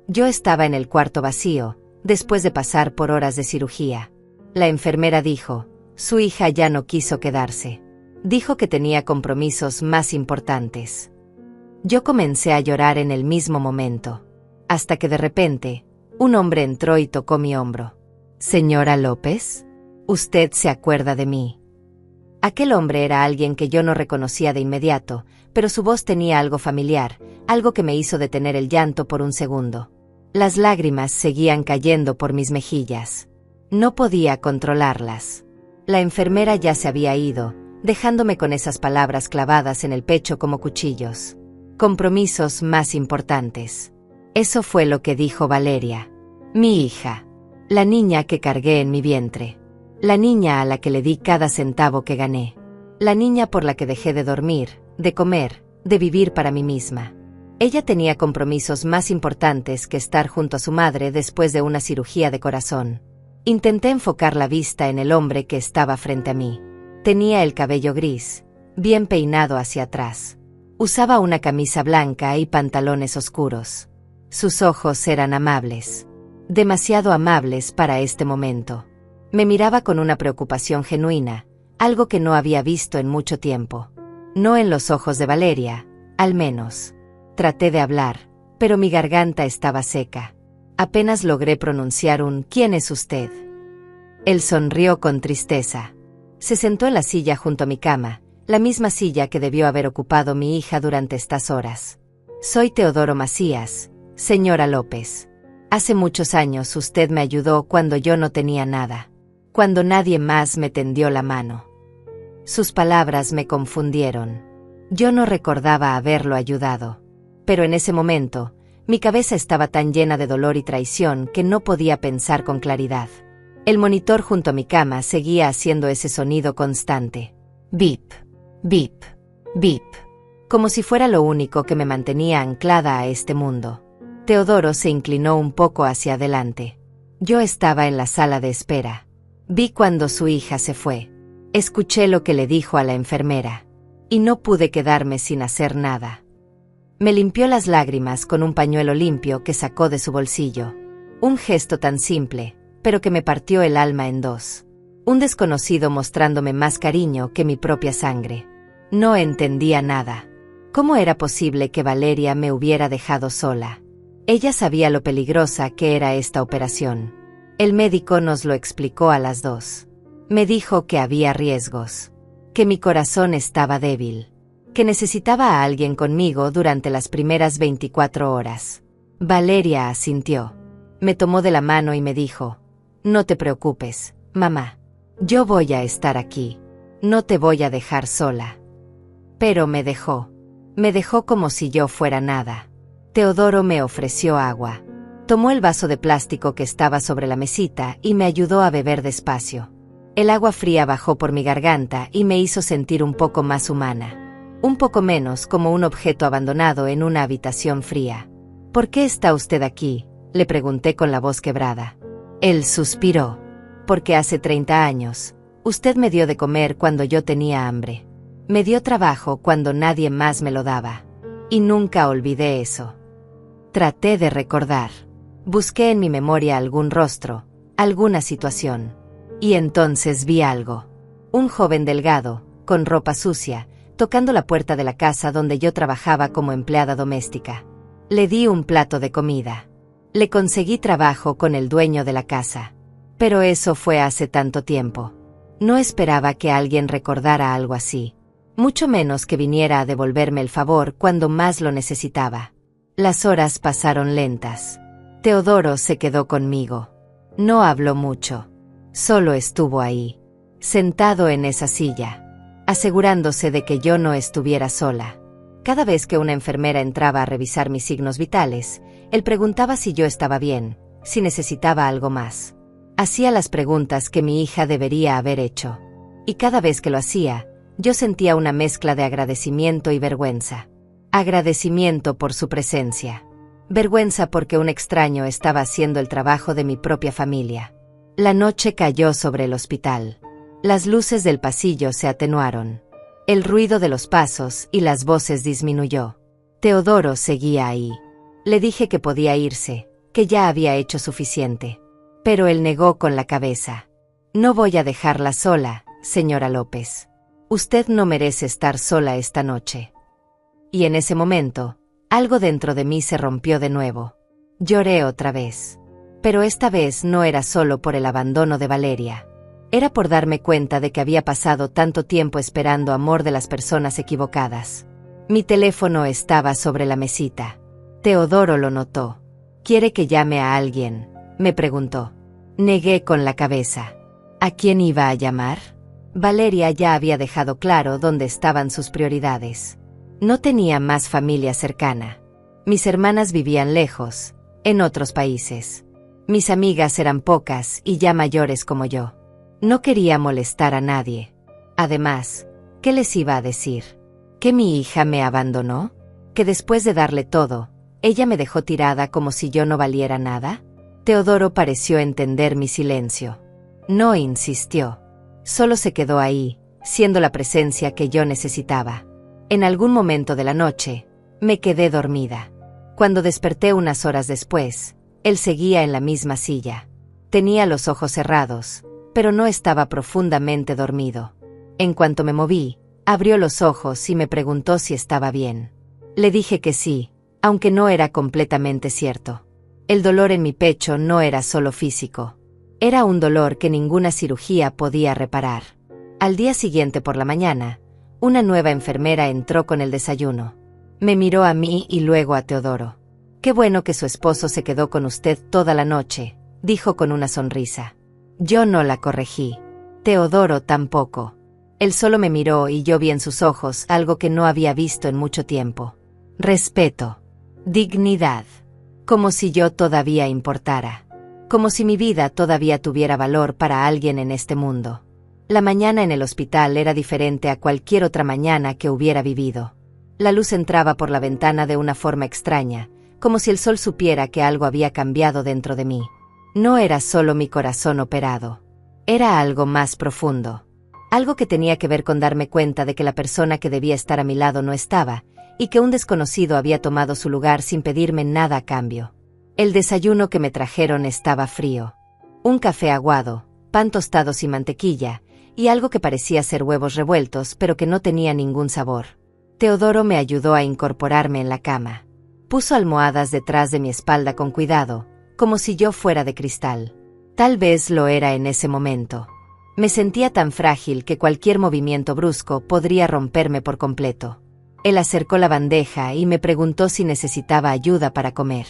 Yo estaba en el cuarto vacío, después de pasar por horas de cirugía. La enfermera dijo, su hija ya no quiso quedarse. Dijo que tenía compromisos más importantes. Yo comencé a llorar en el mismo momento, hasta que de repente, un hombre entró y tocó mi hombro. Señora López, ¿usted se acuerda de mí? Aquel hombre era alguien que yo no reconocía de inmediato, pero su voz tenía algo familiar, algo que me hizo detener el llanto por un segundo. Las lágrimas seguían cayendo por mis mejillas. No podía controlarlas. La enfermera ya se había ido, dejándome con esas palabras clavadas en el pecho como cuchillos. Compromisos más importantes. Eso fue lo que dijo Valeria. Mi hija. La niña que cargué en mi vientre. La niña a la que le di cada centavo que gané. La niña por la que dejé de dormir, de comer, de vivir para mí misma. Ella tenía compromisos más importantes que estar junto a su madre después de una cirugía de corazón. Intenté enfocar la vista en el hombre que estaba frente a mí. Tenía el cabello gris, bien peinado hacia atrás. Usaba una camisa blanca y pantalones oscuros. Sus ojos eran amables. Demasiado amables para este momento. Me miraba con una preocupación genuina, algo que no había visto en mucho tiempo. No en los ojos de Valeria, al menos. Traté de hablar, pero mi garganta estaba seca. Apenas logré pronunciar un ¿quién es usted? Él sonrió con tristeza. Se sentó en la silla junto a mi cama, la misma silla que debió haber ocupado mi hija durante estas horas. Soy Teodoro Macías, señora López. Hace muchos años usted me ayudó cuando yo no tenía nada. Cuando nadie más me tendió la mano. Sus palabras me confundieron. Yo no recordaba haberlo ayudado. Pero en ese momento, mi cabeza estaba tan llena de dolor y traición que no podía pensar con claridad. El monitor junto a mi cama seguía haciendo ese sonido constante. Bip, bip, bip. Como si fuera lo único que me mantenía anclada a este mundo. Teodoro se inclinó un poco hacia adelante. Yo estaba en la sala de espera. Vi cuando su hija se fue. Escuché lo que le dijo a la enfermera. Y no pude quedarme sin hacer nada. Me limpió las lágrimas con un pañuelo limpio que sacó de su bolsillo. Un gesto tan simple, pero que me partió el alma en dos. Un desconocido mostrándome más cariño que mi propia sangre. No entendía nada. ¿Cómo era posible que Valeria me hubiera dejado sola? Ella sabía lo peligrosa que era esta operación. El médico nos lo explicó a las dos. Me dijo que había riesgos. Que mi corazón estaba débil. Que necesitaba a alguien conmigo durante las primeras 24 horas. Valeria asintió. Me tomó de la mano y me dijo, no te preocupes, mamá. Yo voy a estar aquí. No te voy a dejar sola. Pero me dejó. Me dejó como si yo fuera nada. Teodoro me ofreció agua. Tomó el vaso de plástico que estaba sobre la mesita y me ayudó a beber despacio. El agua fría bajó por mi garganta y me hizo sentir un poco más humana. Un poco menos como un objeto abandonado en una habitación fría. ¿Por qué está usted aquí?, le pregunté con la voz quebrada. Él suspiró. Porque hace 30 años, usted me dio de comer cuando yo tenía hambre. Me dio trabajo cuando nadie más me lo daba. Y nunca olvidé eso. Traté de recordar. Busqué en mi memoria algún rostro, alguna situación. Y entonces vi algo. Un joven delgado, con ropa sucia, tocando la puerta de la casa donde yo trabajaba como empleada doméstica. Le di un plato de comida. Le conseguí trabajo con el dueño de la casa. Pero eso fue hace tanto tiempo. No esperaba que alguien recordara algo así. Mucho menos que viniera a devolverme el favor cuando más lo necesitaba. Las horas pasaron lentas. Teodoro se quedó conmigo. No habló mucho. Solo estuvo ahí, sentado en esa silla, asegurándose de que yo no estuviera sola. Cada vez que una enfermera entraba a revisar mis signos vitales, él preguntaba si yo estaba bien, si necesitaba algo más. Hacía las preguntas que mi hija debería haber hecho. Y cada vez que lo hacía, yo sentía una mezcla de agradecimiento y vergüenza. Agradecimiento por su presencia. Vergüenza porque un extraño estaba haciendo el trabajo de mi propia familia. La noche cayó sobre el hospital. Las luces del pasillo se atenuaron. El ruido de los pasos y las voces disminuyó. Teodoro seguía ahí. Le dije que podía irse, que ya había hecho suficiente. Pero él negó con la cabeza. No voy a dejarla sola, señora López. Usted no merece estar sola esta noche. Y en ese momento, algo dentro de mí se rompió de nuevo. Lloré otra vez. Pero esta vez no era solo por el abandono de Valeria. Era por darme cuenta de que había pasado tanto tiempo esperando amor de las personas equivocadas. Mi teléfono estaba sobre la mesita. Teodoro lo notó. ¿Quiere que llame a alguien?, me preguntó. Negué con la cabeza. ¿A quién iba a llamar? Valeria ya había dejado claro dónde estaban sus prioridades. No tenía más familia cercana. Mis hermanas vivían lejos, en otros países. Mis amigas eran pocas y ya mayores como yo. No quería molestar a nadie. Además, ¿qué les iba a decir? ¿Que mi hija me abandonó? ¿Que después de darle todo, ella me dejó tirada como si yo no valiera nada? Teodoro pareció entender mi silencio. No insistió. Solo se quedó ahí, siendo la presencia que yo necesitaba. En algún momento de la noche, me quedé dormida. Cuando desperté unas horas después, él seguía en la misma silla. Tenía los ojos cerrados, pero no estaba profundamente dormido. En cuanto me moví, abrió los ojos y me preguntó si estaba bien. Le dije que sí, aunque no era completamente cierto. El dolor en mi pecho no era solo físico. Era un dolor que ninguna cirugía podía reparar. Al día siguiente por la mañana, una nueva enfermera entró con el desayuno. Me miró a mí y luego a Teodoro. «Qué bueno que su esposo se quedó con usted toda la noche», dijo con una sonrisa. Yo no la corregí. Teodoro tampoco. Él solo me miró y yo vi en sus ojos algo que no había visto en mucho tiempo. Respeto. Dignidad. Como si yo todavía importara. Como si mi vida todavía tuviera valor para alguien en este mundo. La mañana en el hospital era diferente a cualquier otra mañana que hubiera vivido. La luz entraba por la ventana de una forma extraña, como si el sol supiera que algo había cambiado dentro de mí. No era solo mi corazón operado. Era algo más profundo. Algo que tenía que ver con darme cuenta de que la persona que debía estar a mi lado no estaba, y que un desconocido había tomado su lugar sin pedirme nada a cambio. El desayuno que me trajeron estaba frío. Un café aguado, pan tostado sin mantequilla, y algo que parecía ser huevos revueltos pero que no tenía ningún sabor. Teodoro me ayudó a incorporarme en la cama. Puso almohadas detrás de mi espalda con cuidado, como si yo fuera de cristal. Tal vez lo era en ese momento. Me sentía tan frágil que cualquier movimiento brusco podría romperme por completo. Él acercó la bandeja y me preguntó si necesitaba ayuda para comer.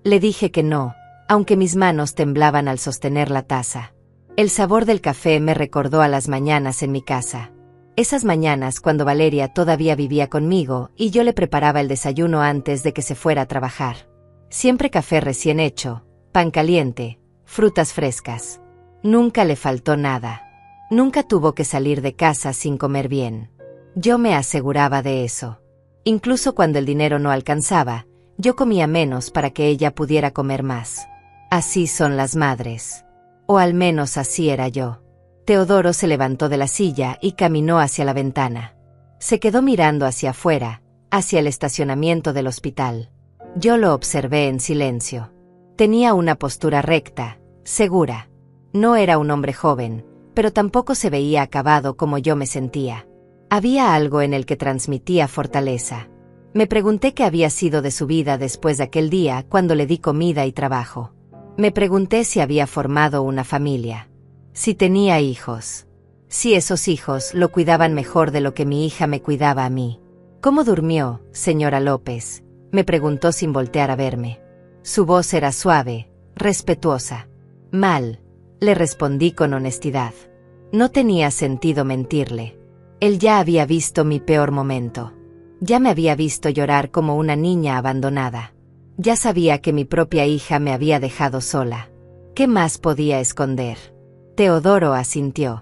Le dije que no, aunque mis manos temblaban al sostener la taza. El sabor del café me recordó a las mañanas en mi casa. Esas mañanas cuando Valeria todavía vivía conmigo y yo le preparaba el desayuno antes de que se fuera a trabajar. Siempre café recién hecho, pan caliente, frutas frescas. Nunca le faltó nada. Nunca tuvo que salir de casa sin comer bien. Yo me aseguraba de eso. Incluso cuando el dinero no alcanzaba, yo comía menos para que ella pudiera comer más. Así son las madres. O al menos así era yo. Teodoro se levantó de la silla y caminó hacia la ventana. Se quedó mirando hacia afuera, hacia el estacionamiento del hospital. Yo lo observé en silencio. Tenía una postura recta, segura. No era un hombre joven, pero tampoco se veía acabado como yo me sentía. Había algo en el que transmitía fortaleza. Me pregunté qué había sido de su vida después de aquel día cuando le di comida y trabajo. Me pregunté si había formado una familia. Si tenía hijos. Si esos hijos lo cuidaban mejor de lo que mi hija me cuidaba a mí. ¿Cómo durmió, señora López?, me preguntó sin voltear a verme. Su voz era suave, respetuosa. Mal, le respondí con honestidad. No tenía sentido mentirle. Él ya había visto mi peor momento. Ya me había visto llorar como una niña abandonada. Ya sabía que mi propia hija me había dejado sola. ¿Qué más podía esconder? Teodoro asintió.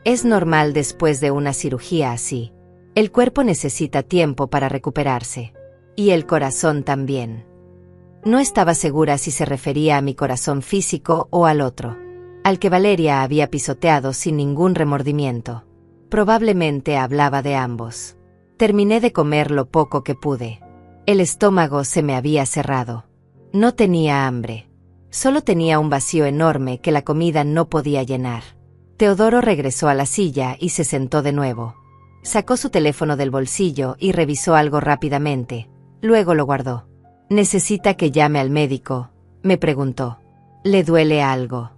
Es normal después de una cirugía así. El cuerpo necesita tiempo para recuperarse. Y el corazón también. No estaba segura si se refería a mi corazón físico o al otro, al que Valeria había pisoteado sin ningún remordimiento. Probablemente hablaba de ambos. Terminé de comer lo poco que pude. El estómago se me había cerrado. No tenía hambre. Solo tenía un vacío enorme que la comida no podía llenar. Teodoro regresó a la silla y se sentó de nuevo. Sacó su teléfono del bolsillo y revisó algo rápidamente. Luego lo guardó. ¿Necesita que llame al médico?, me preguntó. ¿Le duele algo?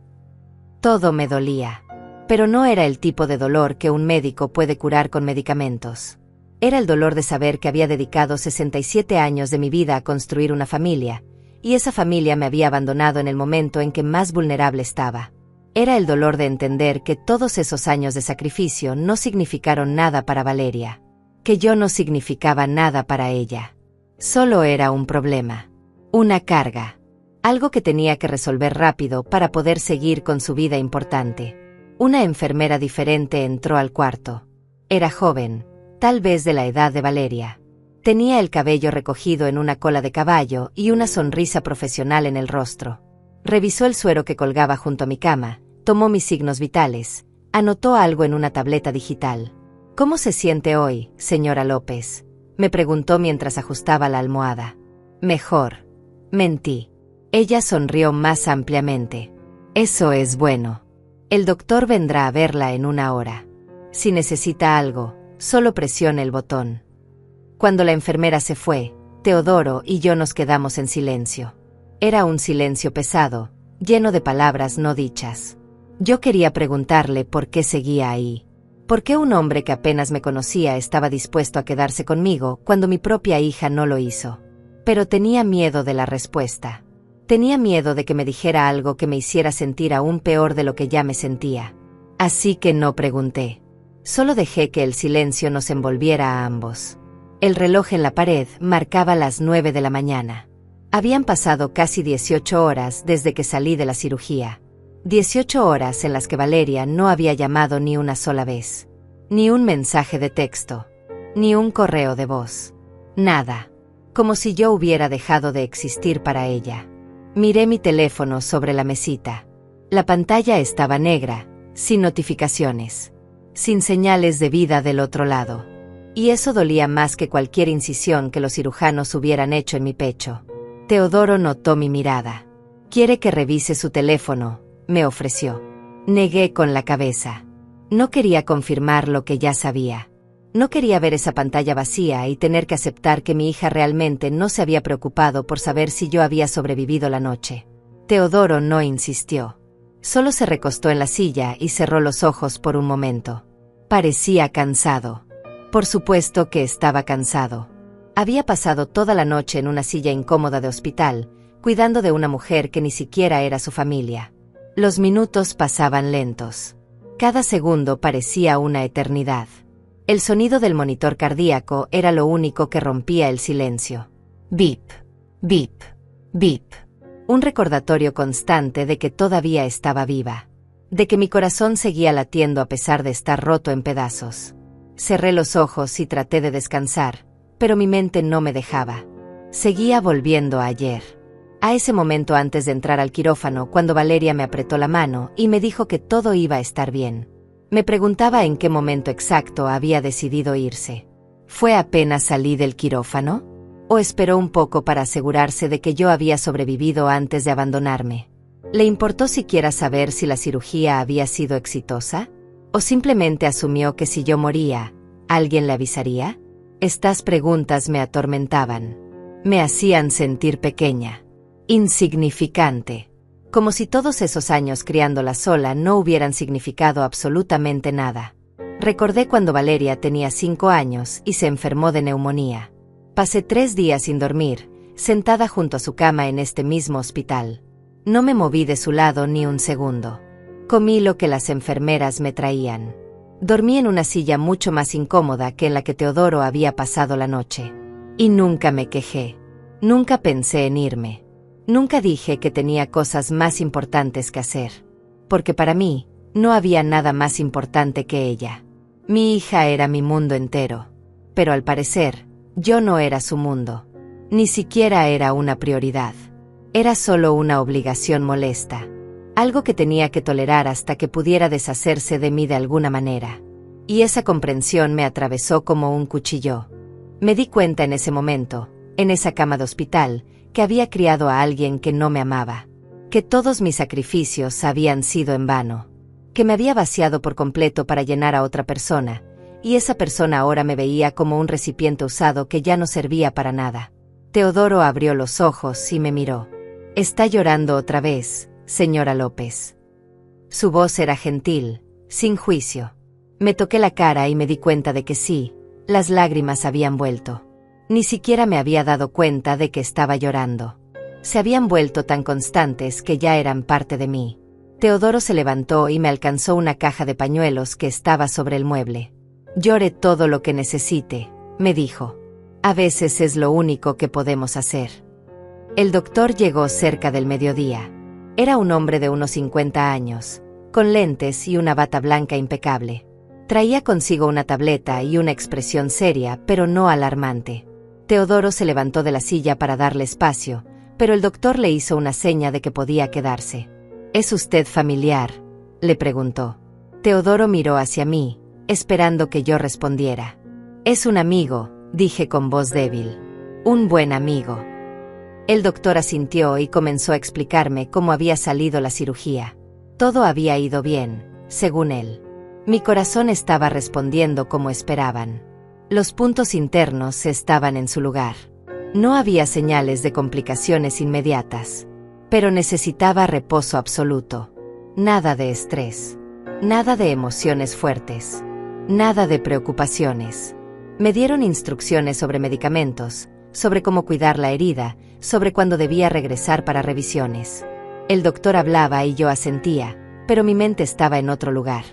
Todo me dolía. Pero no era el tipo de dolor que un médico puede curar con medicamentos. Era el dolor de saber que había dedicado 67 años de mi vida a construir una familia, y esa familia me había abandonado en el momento en que más vulnerable estaba. Era el dolor de entender que todos esos años de sacrificio no significaron nada para Valeria, que yo no significaba nada para ella. Solo era un problema, una carga, algo que tenía que resolver rápido para poder seguir con su vida importante. Una enfermera diferente entró al cuarto. Era joven, tal vez de la edad de Valeria. Tenía el cabello recogido en una cola de caballo y una sonrisa profesional en el rostro. Revisó el suero que colgaba junto a mi cama, tomó mis signos vitales, anotó algo en una tableta digital. ¿Cómo se siente hoy, señora López?, me preguntó mientras ajustaba la almohada. Mejor. Mentí. Ella sonrió más ampliamente. Eso es bueno. El doctor vendrá a verla en 1 hora. Si necesita algo, solo presione el botón. Cuando la enfermera se fue, Teodoro y yo nos quedamos en silencio. Era un silencio pesado, lleno de palabras no dichas. Yo quería preguntarle por qué seguía ahí. ¿Por qué un hombre que apenas me conocía estaba dispuesto a quedarse conmigo cuando mi propia hija no lo hizo? Pero tenía miedo de la respuesta. Tenía miedo de que me dijera algo que me hiciera sentir aún peor de lo que ya me sentía. Así que no pregunté. Solo dejé que el silencio nos envolviera a ambos. El reloj en la pared marcaba las 9 de la mañana. Habían pasado casi 18 horas desde que salí de la cirugía. 18 horas en las que Valeria no había llamado ni una sola vez. Ni un mensaje de texto. Ni un correo de voz. Nada. Como si yo hubiera dejado de existir para ella. Miré mi teléfono sobre la mesita. La pantalla estaba negra, sin notificaciones, sin señales de vida del otro lado. Y eso dolía más que cualquier incisión que los cirujanos hubieran hecho en mi pecho. Teodoro notó mi mirada. «¿Quiere que revise su teléfono?», me ofreció. Negué con la cabeza. No quería confirmar lo que ya sabía. No quería ver esa pantalla vacía y tener que aceptar que mi hija realmente no se había preocupado por saber si yo había sobrevivido la noche. Teodoro no insistió. Solo se recostó en la silla y cerró los ojos por un momento. Parecía cansado. Por supuesto que estaba cansado. Había pasado toda la noche en una silla incómoda de hospital, cuidando de una mujer que ni siquiera era su familia. Los minutos pasaban lentos. Cada segundo parecía una eternidad. El sonido del monitor cardíaco era lo único que rompía el silencio. Bip, bip, bip. Un recordatorio constante de que todavía estaba viva. De que mi corazón seguía latiendo a pesar de estar roto en pedazos. Cerré los ojos y traté de descansar, pero mi mente no me dejaba. Seguía volviendo a ayer. A ese momento antes de entrar al quirófano, cuando Valeria me apretó la mano y me dijo que todo iba a estar bien. Me preguntaba en qué momento exacto había decidido irse. ¿Fue apenas salí del quirófano? ¿O esperó un poco para asegurarse de que yo había sobrevivido antes de abandonarme? ¿Le importó siquiera saber si la cirugía había sido exitosa? ¿O simplemente asumió que si yo moría, alguien le avisaría? Estas preguntas me atormentaban. Me hacían sentir pequeña. Insignificante. Como si todos esos años criándola sola no hubieran significado absolutamente nada. Recordé cuando Valeria tenía 5 años y se enfermó de neumonía. Pasé 3 días sin dormir, sentada junto a su cama en este mismo hospital. No me moví de su lado ni un segundo. Comí lo que las enfermeras me traían. Dormí en una silla mucho más incómoda que en la que Teodoro había pasado la noche. Y nunca me quejé. Nunca pensé en irme. Nunca dije que tenía cosas más importantes que hacer. Porque para mí, no había nada más importante que ella. Mi hija era mi mundo entero. Pero al parecer, yo no era su mundo. Ni siquiera era una prioridad. Era solo una obligación molesta. Algo que tenía que tolerar hasta que pudiera deshacerse de mí de alguna manera. Y esa comprensión me atravesó como un cuchillo. Me di cuenta en ese momento, en esa cama de hospital, que había criado a alguien que no me amaba, que todos mis sacrificios habían sido en vano, que me había vaciado por completo para llenar a otra persona, y esa persona ahora me veía como un recipiente usado que ya no servía para nada. Teodoro abrió los ojos y me miró. «¿Está llorando otra vez, señora López?» Su voz era gentil, sin juicio. Me toqué la cara y me di cuenta de que sí, las lágrimas habían vuelto. Ni siquiera me había dado cuenta de que estaba llorando. Se habían vuelto tan constantes que ya eran parte de mí. Teodoro se levantó y me alcanzó una caja de pañuelos que estaba sobre el mueble. «Llore todo lo que necesite», me dijo. «A veces es lo único que podemos hacer». El doctor llegó cerca del mediodía. Era un hombre de unos 50 años, con lentes y una bata blanca impecable. Traía consigo una tableta y una expresión seria, pero no alarmante. Teodoro se levantó de la silla para darle espacio, pero el doctor le hizo una seña de que podía quedarse. «¿Es usted familiar?», le preguntó. Teodoro miró hacia mí, esperando que yo respondiera. «Es un amigo», dije con voz débil. «Un buen amigo». El doctor asintió y comenzó a explicarme cómo había salido la cirugía. Todo había ido bien, según él. Mi corazón estaba respondiendo como esperaban. Los puntos internos estaban en su lugar. No había señales de complicaciones inmediatas, pero necesitaba reposo absoluto. Nada de estrés, nada de emociones fuertes, nada de preocupaciones. Me dieron instrucciones sobre medicamentos, sobre cómo cuidar la herida, sobre cuándo debía regresar para revisiones. El doctor hablaba y yo asentía, pero mi mente estaba en otro lugar.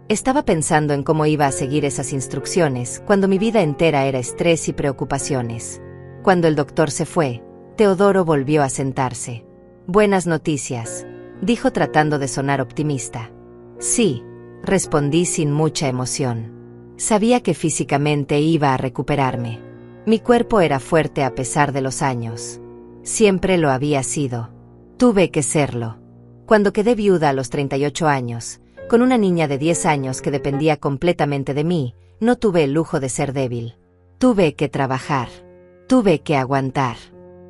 Estaba pensando en cómo iba a seguir esas instrucciones cuando mi vida entera era estrés y preocupaciones. Cuando el doctor se fue, Teodoro volvió a sentarse. «Buenas noticias», dijo tratando de sonar optimista. «Sí», respondí sin mucha emoción. Sabía que físicamente iba a recuperarme. Mi cuerpo era fuerte a pesar de los años. Siempre lo había sido. Tuve que serlo. Cuando quedé viuda a los 38 años, con una niña de 10 años que dependía completamente de mí, no tuve el lujo de ser débil. Tuve que trabajar. Tuve que aguantar.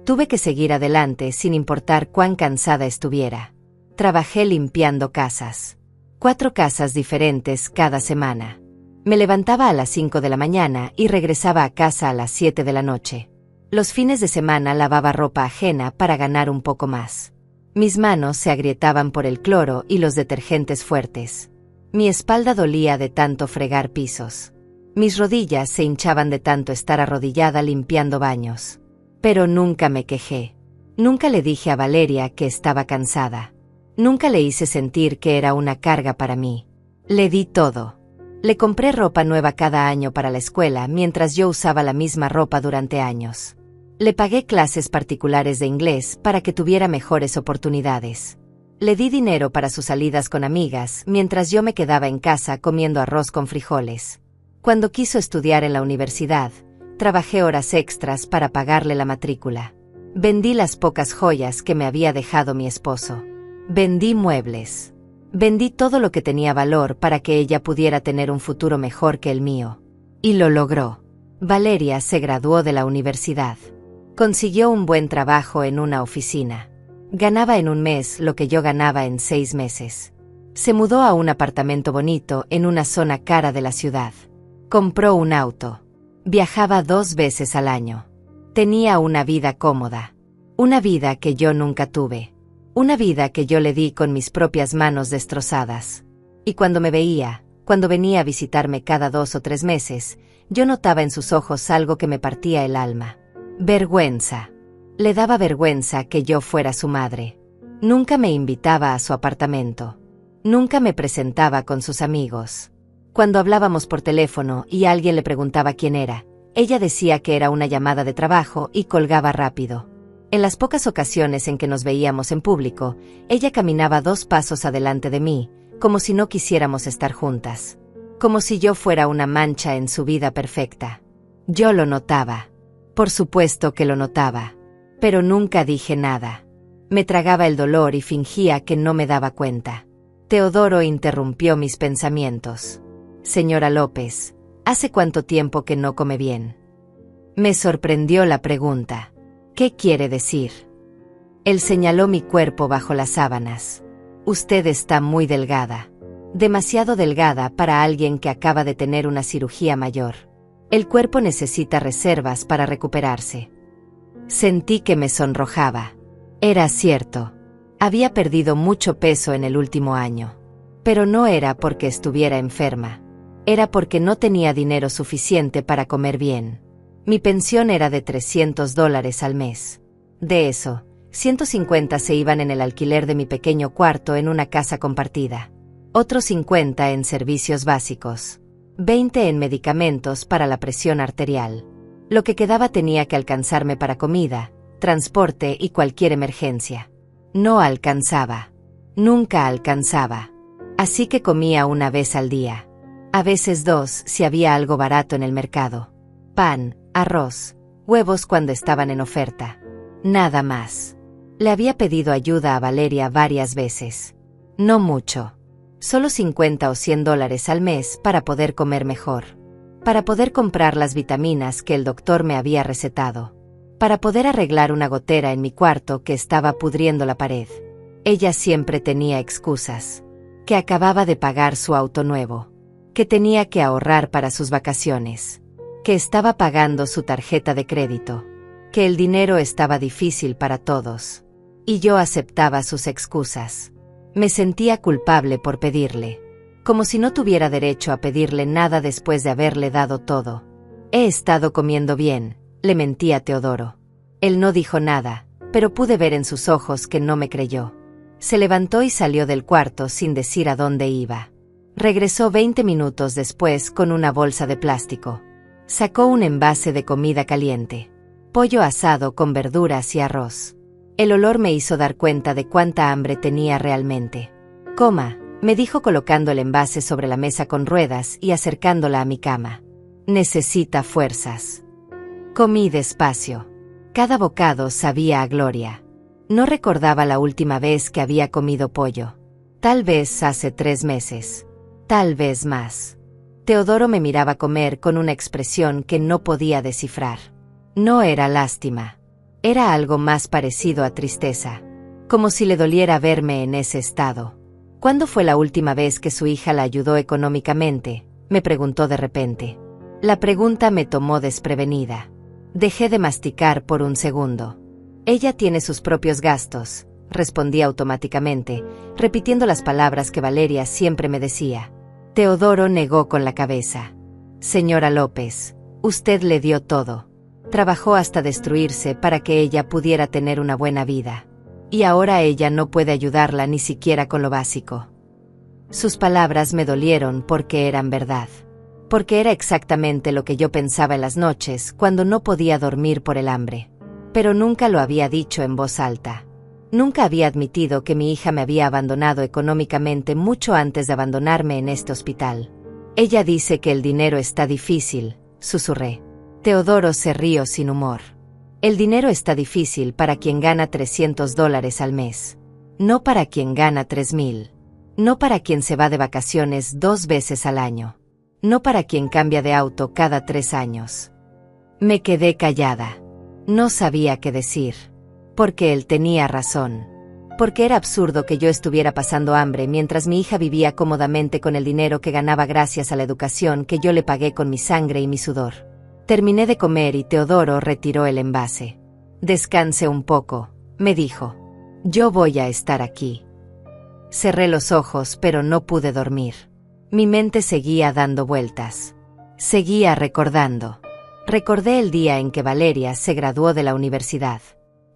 Tuve que seguir adelante sin importar cuán cansada estuviera. Trabajé limpiando casas. 4 casas diferentes cada semana. Me levantaba a las 5 de la mañana y regresaba a casa a las 7 de la noche. Los fines de semana lavaba ropa ajena para ganar un poco más. Mis manos se agrietaban por el cloro y los detergentes fuertes. Mi espalda dolía de tanto fregar pisos. Mis rodillas se hinchaban de tanto estar arrodillada limpiando baños. Pero nunca me quejé. Nunca le dije a Valeria que estaba cansada. Nunca le hice sentir que era una carga para mí. Le di todo. Le compré ropa nueva cada año para la escuela mientras yo usaba la misma ropa durante años. Le pagué clases particulares de inglés para que tuviera mejores oportunidades. Le di dinero para sus salidas con amigas mientras yo me quedaba en casa comiendo arroz con frijoles. Cuando quiso estudiar en la universidad, trabajé horas extras para pagarle la matrícula. Vendí las pocas joyas que me había dejado mi esposo. Vendí muebles. Vendí todo lo que tenía valor para que ella pudiera tener un futuro mejor que el mío. Y lo logró. Valeria se graduó de la universidad. Consiguió un buen trabajo en una oficina. Ganaba en un mes lo que yo ganaba en 6 meses. Se mudó a un apartamento bonito en una zona cara de la ciudad. Compró un auto. Viajaba 2 veces al año. Tenía una vida cómoda. Una vida que yo nunca tuve. Una vida que yo le di con mis propias manos destrozadas. Y cuando me veía, cuando venía a visitarme cada 2 o 3 meses, yo notaba en sus ojos algo que me partía el alma. Vergüenza. Le daba vergüenza que yo fuera su madre. Nunca me invitaba a su apartamento. Nunca me presentaba con sus amigos. Cuando hablábamos por teléfono y alguien le preguntaba quién era, ella decía que era una llamada de trabajo y colgaba rápido. En las pocas ocasiones en que nos veíamos en público, ella caminaba 2 pasos adelante de mí, como si no quisiéramos estar juntas. Como si yo fuera una mancha en su vida perfecta. Yo lo notaba. Por supuesto que lo notaba. Pero nunca dije nada. Me tragaba el dolor y fingía que no me daba cuenta. Teodoro interrumpió mis pensamientos. Señora López, ¿hace cuánto tiempo que no come bien? Me sorprendió la pregunta. ¿Qué quiere decir? Él señaló mi cuerpo bajo las sábanas. Usted está muy delgada. Demasiado delgada para alguien que acaba de tener una cirugía mayor. El cuerpo necesita reservas para recuperarse. Sentí que me sonrojaba. Era cierto. Había perdido mucho peso en el último año. Pero no era porque estuviera enferma. Era porque no tenía dinero suficiente para comer bien. Mi pensión era de $300 al mes. De eso, 150 se iban en el alquiler de mi pequeño cuarto en una casa compartida. Otros 50 en servicios básicos. 20 en medicamentos para la presión arterial. Lo que quedaba tenía que alcanzarme para comida, transporte y cualquier emergencia. No alcanzaba. Nunca alcanzaba. Así que comía una vez al día. A veces dos si había algo barato en el mercado. Pan, arroz, huevos cuando estaban en oferta. Nada más. Le había pedido ayuda a Valeria varias veces. No mucho. Solo 50 o $100 al mes para poder comer mejor. Para poder comprar las vitaminas que el doctor me había recetado. Para poder arreglar una gotera en mi cuarto que estaba pudriendo la pared. Ella siempre tenía excusas. Que acababa de pagar su auto nuevo. Que tenía que ahorrar para sus vacaciones. Que estaba pagando su tarjeta de crédito. Que el dinero estaba difícil para todos. Y yo aceptaba sus excusas. Me sentía culpable por pedirle. Como si no tuviera derecho a pedirle nada después de haberle dado todo. He estado comiendo bien, le mentí a Teodoro. Él no dijo nada, pero pude ver en sus ojos que no me creyó. Se levantó y salió del cuarto sin decir a dónde iba. Regresó 20 minutos después con una bolsa de plástico. Sacó un envase de comida caliente. Pollo asado con verduras y arroz. El olor me hizo dar cuenta de cuánta hambre tenía realmente. Coma, me dijo colocando el envase sobre la mesa con ruedas y acercándola a mi cama. Necesita fuerzas. Comí despacio. Cada bocado sabía a gloria. No recordaba la última vez que había comido pollo. Tal vez hace 3 meses. Tal vez más. Teodoro me miraba comer con una expresión que no podía descifrar. No era lástima. Era algo más parecido a tristeza. Como si le doliera verme en ese estado. ¿Cuándo fue la última vez que su hija la ayudó económicamente?, me preguntó de repente. La pregunta me tomó desprevenida. Dejé de masticar por un segundo. Ella tiene sus propios gastos, respondí automáticamente, repitiendo las palabras que Valeria siempre me decía. Teodoro negó con la cabeza. Señora López, usted le dio todo. Trabajó hasta destruirse para que ella pudiera tener una buena vida. Y ahora ella no puede ayudarla ni siquiera con lo básico. Sus palabras me dolieron porque eran verdad. Porque era exactamente lo que yo pensaba en las noches cuando no podía dormir por el hambre. Pero nunca lo había dicho en voz alta. Nunca había admitido que mi hija me había abandonado económicamente mucho antes de abandonarme en este hospital. Ella dice que el dinero está difícil, susurré. Teodoro se rió sin humor. El dinero está difícil para quien gana $300 al mes. No para quien gana 3,000. No para quien se va de vacaciones 2 veces al año. No para quien cambia de auto cada 3 años. Me quedé callada. No sabía qué decir. Porque él tenía razón. Porque era absurdo que yo estuviera pasando hambre mientras mi hija vivía cómodamente con el dinero que ganaba gracias a la educación que yo le pagué con mi sangre y mi sudor. Terminé de comer y Teodoro retiró el envase. Descanse un poco, me dijo. Yo voy a estar aquí. Cerré los ojos pero no pude dormir. Mi mente seguía dando vueltas. Seguía recordando. Recordé el día en que Valeria se graduó de la universidad.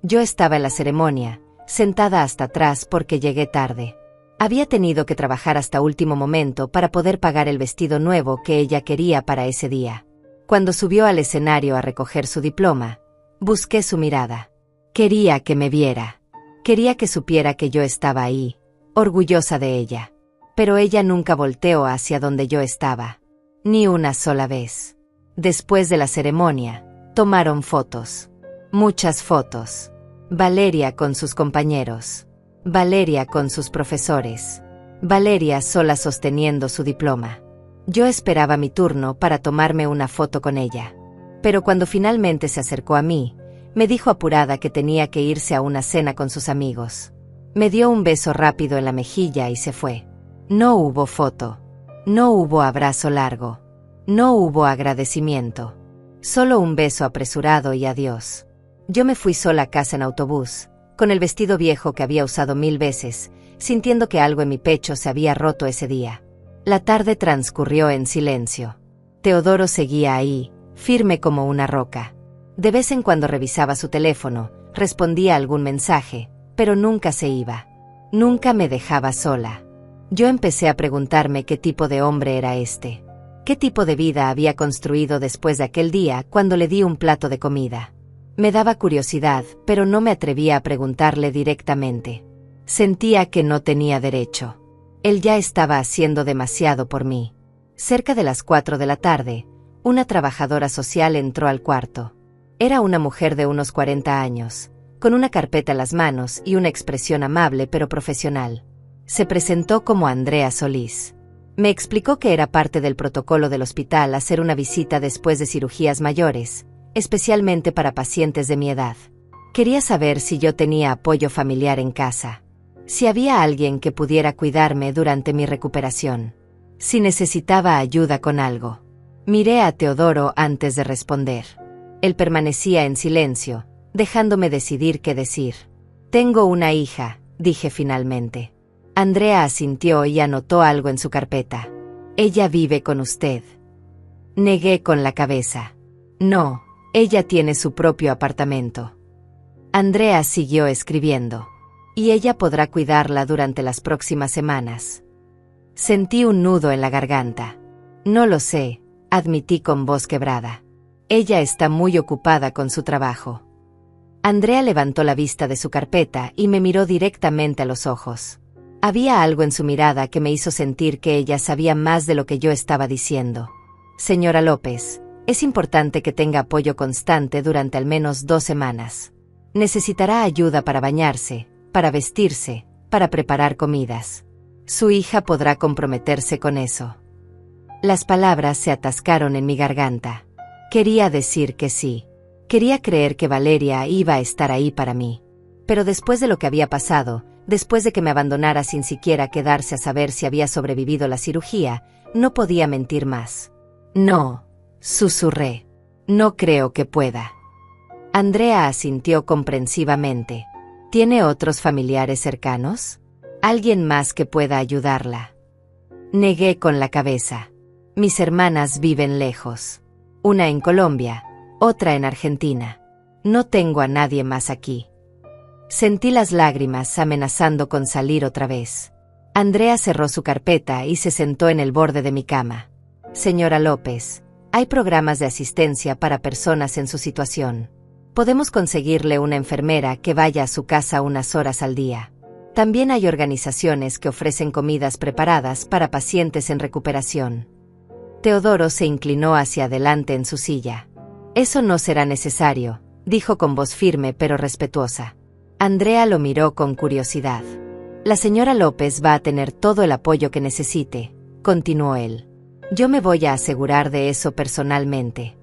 Yo estaba en la ceremonia, sentada hasta atrás porque llegué tarde. Había tenido que trabajar hasta último momento para poder pagar el vestido nuevo que ella quería para ese día. Cuando subió al escenario a recoger su diploma, busqué su mirada. Quería que me viera. Quería que supiera que yo estaba ahí, orgullosa de ella. Pero ella nunca volteó hacia donde yo estaba. Ni una sola vez. Después de la ceremonia, tomaron fotos. Muchas fotos. Valeria con sus compañeros. Valeria con sus profesores. Valeria sola sosteniendo su diploma. Yo esperaba mi turno para tomarme una foto con ella. Pero cuando finalmente se acercó a mí, Me dijo apurada que tenía que irse a una cena con sus amigos. Me dio un beso rápido en la mejilla y se fue. No hubo foto. No hubo abrazo largo. No hubo agradecimiento. Solo un beso apresurado y adiós. Yo me fui sola a casa en autobús, con el vestido viejo que había usado 1000 veces, sintiendo que algo en mi pecho se había roto ese día. La tarde transcurrió en silencio. Teodoro seguía ahí, firme como una roca. De vez en cuando revisaba su teléfono, respondía a algún mensaje, pero nunca se iba. Nunca me dejaba sola. Yo empecé a preguntarme qué tipo de hombre era este. ¿Qué tipo de vida había construido después de aquel día cuando le di un plato de comida? Me daba curiosidad, pero no me atrevía a preguntarle directamente. Sentía que no tenía derecho. Él ya estaba haciendo demasiado por mí. Cerca de las 4 de la tarde, una trabajadora social entró al cuarto. Era una mujer de unos 40 años, con una carpeta en las manos y una expresión amable pero profesional. Se presentó como Andrea Solís. Me explicó que era parte del protocolo del hospital hacer una visita después de cirugías mayores, especialmente para pacientes de mi edad. Quería saber si yo tenía apoyo familiar en casa, si había alguien que pudiera cuidarme durante mi recuperación, si necesitaba ayuda con algo. Miré a Teodoro antes de responder. Él permanecía en silencio, dejándome decidir qué decir. Tengo una hija, dije finalmente. Andrea asintió y anotó algo en su carpeta. Ella vive con usted. Negué con la cabeza. No, ella tiene su propio apartamento. Andrea siguió escribiendo. Y ella podrá cuidarla durante las próximas semanas. Sentí un nudo en la garganta. No lo sé, admití con voz quebrada. Ella está muy ocupada con su trabajo. Andrea levantó la vista de su carpeta y me miró directamente a los ojos. Había algo en su mirada que me hizo sentir que ella sabía más de lo que yo estaba diciendo. Señora López, es importante que tenga apoyo constante durante al menos 2 semanas. Necesitará ayuda para bañarse, para vestirse, para preparar comidas. Su hija podrá comprometerse con eso. Las palabras se atascaron en mi garganta. Quería decir que sí. Quería creer que Valeria iba a estar ahí para mí. Pero después de lo que había pasado, después de que me abandonara sin siquiera quedarse a saber si había sobrevivido la cirugía, no podía mentir más. No, susurré. No creo que pueda. Andrea asintió comprensivamente. ¿Tiene otros familiares cercanos? ¿Alguien más que pueda ayudarla? Negué con la cabeza. Mis hermanas viven lejos. Una en Colombia, otra en Argentina. No tengo a nadie más aquí. Sentí las lágrimas amenazando con salir otra vez. Andrea cerró su carpeta y se sentó en el borde de mi cama. Señora López, hay programas de asistencia para personas en su situación. Podemos conseguirle una enfermera que vaya a su casa unas horas al día. También hay organizaciones que ofrecen comidas preparadas para pacientes en recuperación. Teodoro se inclinó hacia adelante en su silla. Eso no será necesario, dijo con voz firme pero respetuosa. Andrea lo miró con curiosidad. La señora López va a tener todo el apoyo que necesite, continuó él. Yo me voy a asegurar de eso personalmente.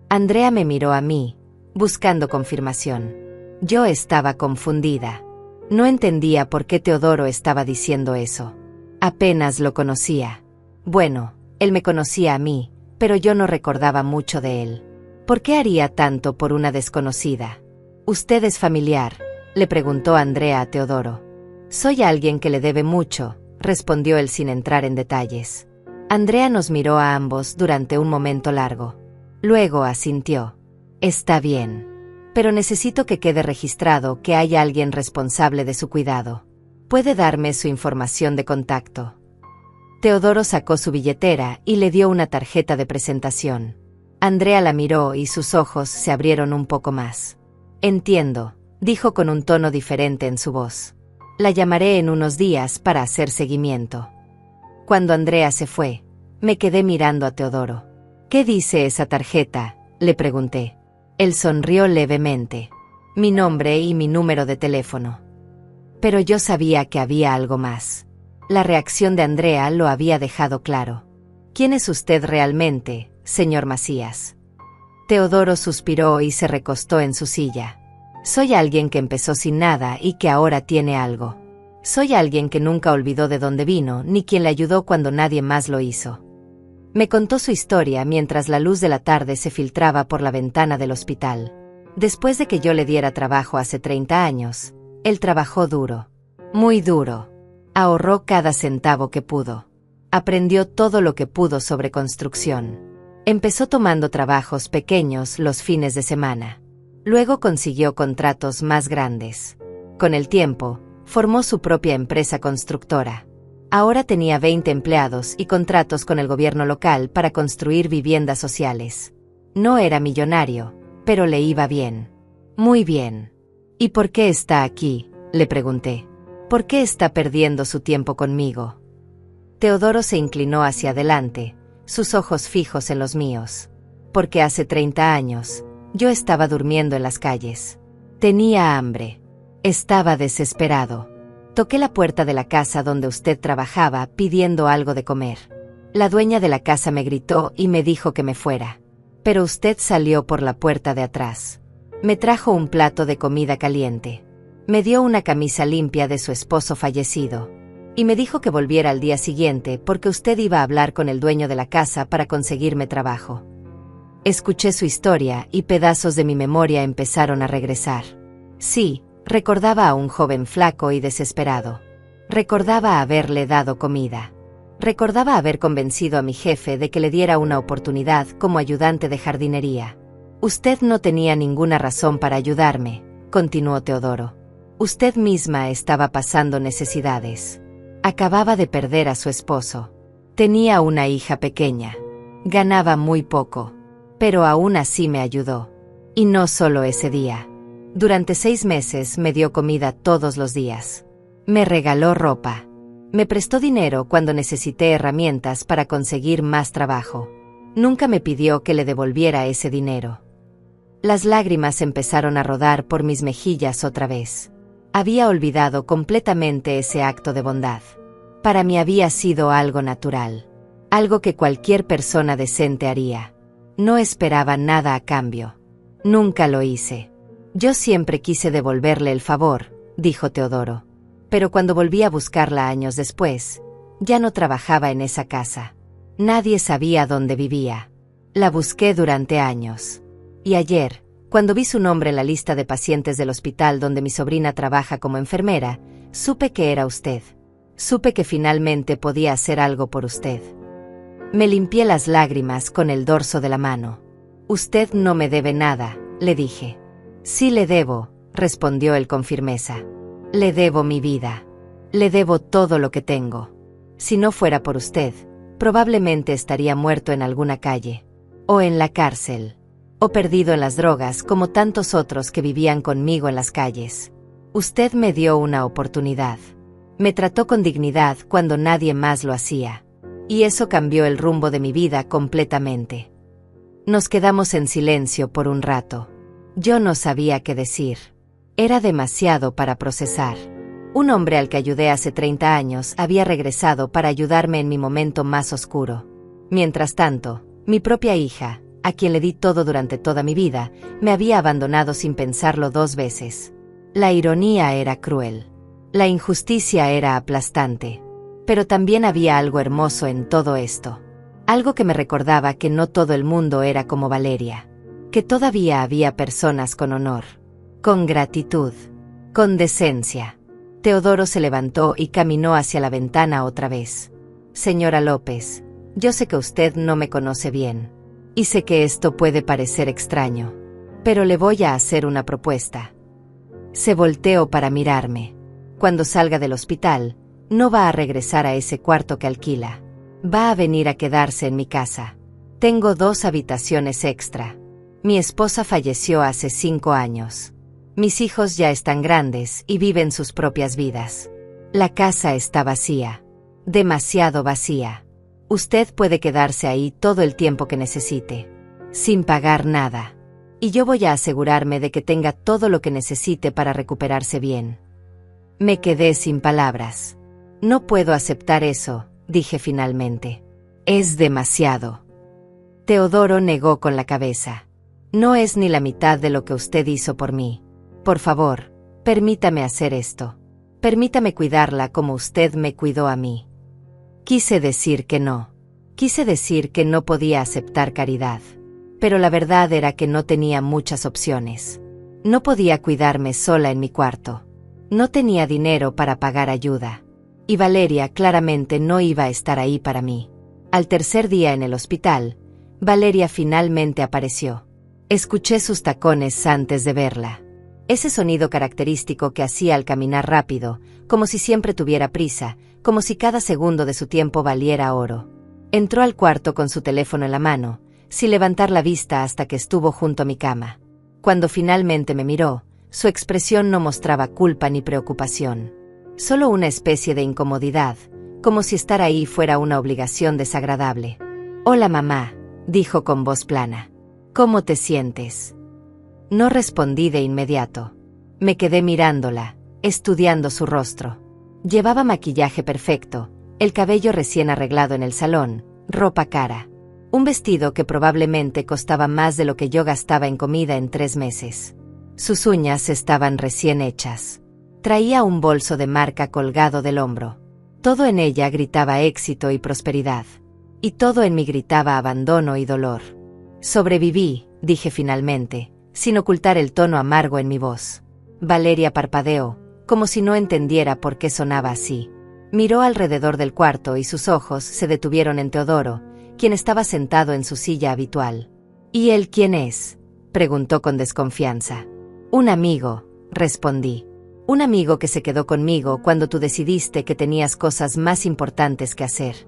Andrea me miró a mí, buscando confirmación. Yo estaba confundida. No entendía por qué Teodoro estaba diciendo eso. Apenas lo conocía. Bueno, él me conocía a mí, pero yo no recordaba mucho de él. ¿Por qué haría tanto por una desconocida? ¿Usted es familiar?, le preguntó Andrea a Teodoro. Soy alguien que le debe mucho, respondió él sin entrar en detalles. Andrea nos miró a ambos durante un momento largo. Luego asintió. Está bien. Pero necesito que quede registrado que hay alguien responsable de su cuidado. ¿Puede darme su información de contacto? Teodoro sacó su billetera y le dio una tarjeta de presentación. Andrea la miró y sus ojos se abrieron un poco más. Entiendo, dijo con un tono diferente en su voz. La llamaré en unos días para hacer seguimiento. Cuando Andrea se fue, me quedé mirando a Teodoro. ¿Qué dice esa tarjeta?, le pregunté. Él sonrió levemente. Mi nombre y mi número de teléfono. Pero yo sabía que había algo más. La reacción de Andrea lo había dejado claro. ¿Quién es usted realmente, señor Macías? Teodoro suspiró y se recostó en su silla. Soy alguien que empezó sin nada y que ahora tiene algo. Soy alguien que nunca olvidó de dónde vino ni quien le ayudó cuando nadie más lo hizo. Me contó su historia mientras la luz de la tarde se filtraba por la ventana del hospital. Después de que yo le diera trabajo hace 30 años, él trabajó duro. Muy duro. Ahorró cada centavo que pudo. Aprendió todo lo que pudo sobre construcción. Empezó tomando trabajos pequeños los fines de semana. Luego consiguió contratos más grandes. Con el tiempo, formó su propia empresa constructora. Ahora tenía 20 empleados y contratos con el gobierno local para construir viviendas sociales. No era millonario, pero le iba bien. Muy bien. ¿Y por qué está aquí?, le pregunté. ¿Por qué está perdiendo su tiempo conmigo? Teodoro se inclinó hacia adelante, sus ojos fijos en los míos. Porque hace 30 años, yo estaba durmiendo en las calles. Tenía hambre. Estaba desesperado. Toqué la puerta de la casa donde usted trabajaba pidiendo algo de comer. La dueña de la casa me gritó y me dijo que me fuera. Pero usted salió por la puerta de atrás. Me trajo un plato de comida caliente. Me dio una camisa limpia de su esposo fallecido. Y me dijo que volviera al día siguiente porque usted iba a hablar con el dueño de la casa para conseguirme trabajo. Escuché su historia y pedazos de mi memoria empezaron a regresar. Sí, recordaba a un joven flaco y desesperado. Recordaba haberle dado comida. Recordaba haber convencido a mi jefe de que le diera una oportunidad como ayudante de jardinería. Usted no tenía ninguna razón para ayudarme, continuó Teodoro. Usted misma estaba pasando necesidades. Acababa de perder a su esposo. Tenía una hija pequeña. Ganaba muy poco. Pero aún así me ayudó. Y no solo ese día. Durante 6 meses me dio comida todos los días. Me regaló ropa. Me prestó dinero cuando necesité herramientas para conseguir más trabajo. Nunca me pidió que le devolviera ese dinero. Las lágrimas empezaron a rodar por mis mejillas otra vez. Había olvidado completamente ese acto de bondad. Para mí había sido algo natural. Algo que cualquier persona decente haría. No esperaba nada a cambio. Nunca lo hice. Yo siempre quise devolverle el favor, dijo Teodoro. Pero cuando volví a buscarla años después, ya no trabajaba en esa casa. Nadie sabía dónde vivía. La busqué durante años. Y ayer, cuando vi su nombre en la lista de pacientes del hospital donde mi sobrina trabaja como enfermera, supe que era usted. Supe que finalmente podía hacer algo por usted. Me limpié las lágrimas con el dorso de la mano. Usted no me debe nada, le dije. Sí le debo, respondió él con firmeza. Le debo mi vida. Le debo todo lo que tengo. Si no fuera por usted, probablemente estaría muerto en alguna calle. O en la cárcel. O perdido en las drogas como tantos otros que vivían conmigo en las calles. Usted me dio una oportunidad. Me trató con dignidad cuando nadie más lo hacía. Y eso cambió el rumbo de mi vida completamente. Nos quedamos en silencio por un rato. Yo no sabía qué decir. Era demasiado para procesar. Un hombre al que ayudé hace 30 años había regresado para ayudarme en mi momento más oscuro. Mientras tanto, mi propia hija, a quien le di todo durante toda mi vida, me había abandonado sin pensarlo 2 veces. La ironía era cruel. La injusticia era aplastante. Pero también había algo hermoso en todo esto. Algo que me recordaba que no todo el mundo era como Valeria. Que todavía había personas con honor. Con gratitud. Con decencia. Teodoro se levantó y caminó hacia la ventana otra vez. Señora López, yo sé que usted no me conoce bien. Y sé que esto puede parecer extraño. Pero le voy a hacer una propuesta. Se volteó para mirarme. Cuando salga del hospital, no va a regresar a ese cuarto que alquila. Va a venir a quedarse en mi casa. Tengo 2 habitaciones extra. Mi esposa falleció hace 5 años. Mis hijos ya están grandes y viven sus propias vidas. La casa está vacía. Demasiado vacía. Usted puede quedarse ahí todo el tiempo que necesite. Sin pagar nada. Y yo voy a asegurarme de que tenga todo lo que necesite para recuperarse bien. Me quedé sin palabras. No puedo aceptar eso, dije finalmente. Es demasiado. Teodoro negó con la cabeza. No es ni la mitad de lo que usted hizo por mí. Por favor, permítame hacer esto. Permítame cuidarla como usted me cuidó a mí. Quise decir que no. Quise decir que no podía aceptar caridad. Pero la verdad era que no tenía muchas opciones. No podía cuidarme sola en mi cuarto. No tenía dinero para pagar ayuda. Y Valeria claramente no iba a estar ahí para mí. Al tercer día en el hospital, Valeria finalmente apareció. Escuché sus tacones antes de verla. Ese sonido característico que hacía al caminar rápido, como si siempre tuviera prisa, como si cada segundo de su tiempo valiera oro. Entró al cuarto con su teléfono en la mano, sin levantar la vista hasta que estuvo junto a mi cama. Cuando finalmente me miró, su expresión no mostraba culpa ni preocupación. Solo una especie de incomodidad, como si estar ahí fuera una obligación desagradable. «Hola mamá», dijo con voz plana. «¿Cómo te sientes?» No respondí de inmediato. Me quedé mirándola, estudiando su rostro. Llevaba maquillaje perfecto, el cabello recién arreglado en el salón, ropa cara. Un vestido que probablemente costaba más de lo que yo gastaba en comida en 3 meses. Sus uñas estaban recién hechas. Traía un bolso de marca colgado del hombro. Todo en ella gritaba éxito y prosperidad. Y todo en mí gritaba abandono y dolor. «Sobreviví», dije finalmente, sin ocultar el tono amargo en mi voz. Valeria parpadeó, como si no entendiera por qué sonaba así. Miró alrededor del cuarto y sus ojos se detuvieron en Teodoro, quien estaba sentado en su silla habitual. «¿Y él quién es?», preguntó con desconfianza. «Un amigo», respondí. «Un amigo que se quedó conmigo cuando tú decidiste que tenías cosas más importantes que hacer».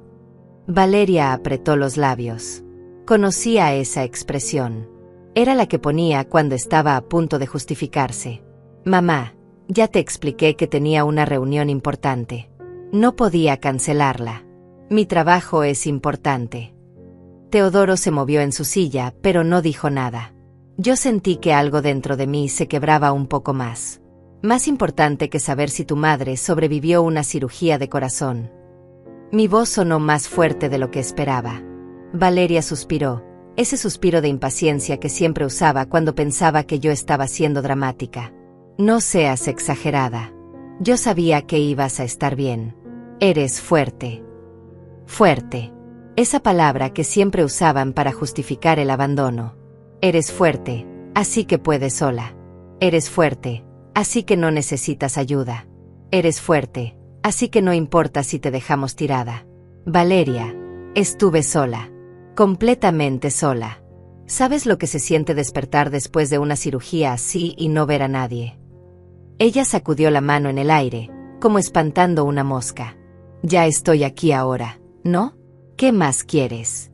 Valeria apretó los labios. Conocía esa expresión. Era la que ponía cuando estaba a punto de justificarse. «Mamá, ya te expliqué que tenía una reunión importante. No podía cancelarla. Mi trabajo es importante». Teodoro se movió en su silla, pero no dijo nada. Yo sentí que algo dentro de mí se quebraba un poco más. «Más importante que saber si tu madre sobrevivió una cirugía de corazón». Mi voz sonó más fuerte de lo que esperaba. Valeria suspiró, ese suspiro de impaciencia que siempre usaba cuando pensaba que yo estaba siendo dramática. «No seas exagerada. Yo sabía que ibas a estar bien. Eres fuerte». Fuerte. Esa palabra que siempre usaban para justificar el abandono. Eres fuerte, así que puedes sola. Eres fuerte, así que no necesitas ayuda. Eres fuerte, así que no importa si te dejamos tirada. Valeria, estuve sola. Completamente sola. ¿Sabes lo que se siente despertar después de una cirugía así y no ver a nadie? Ella sacudió la mano en el aire, como espantando una mosca. «Ya estoy aquí ahora, ¿no? ¿Qué más quieres?»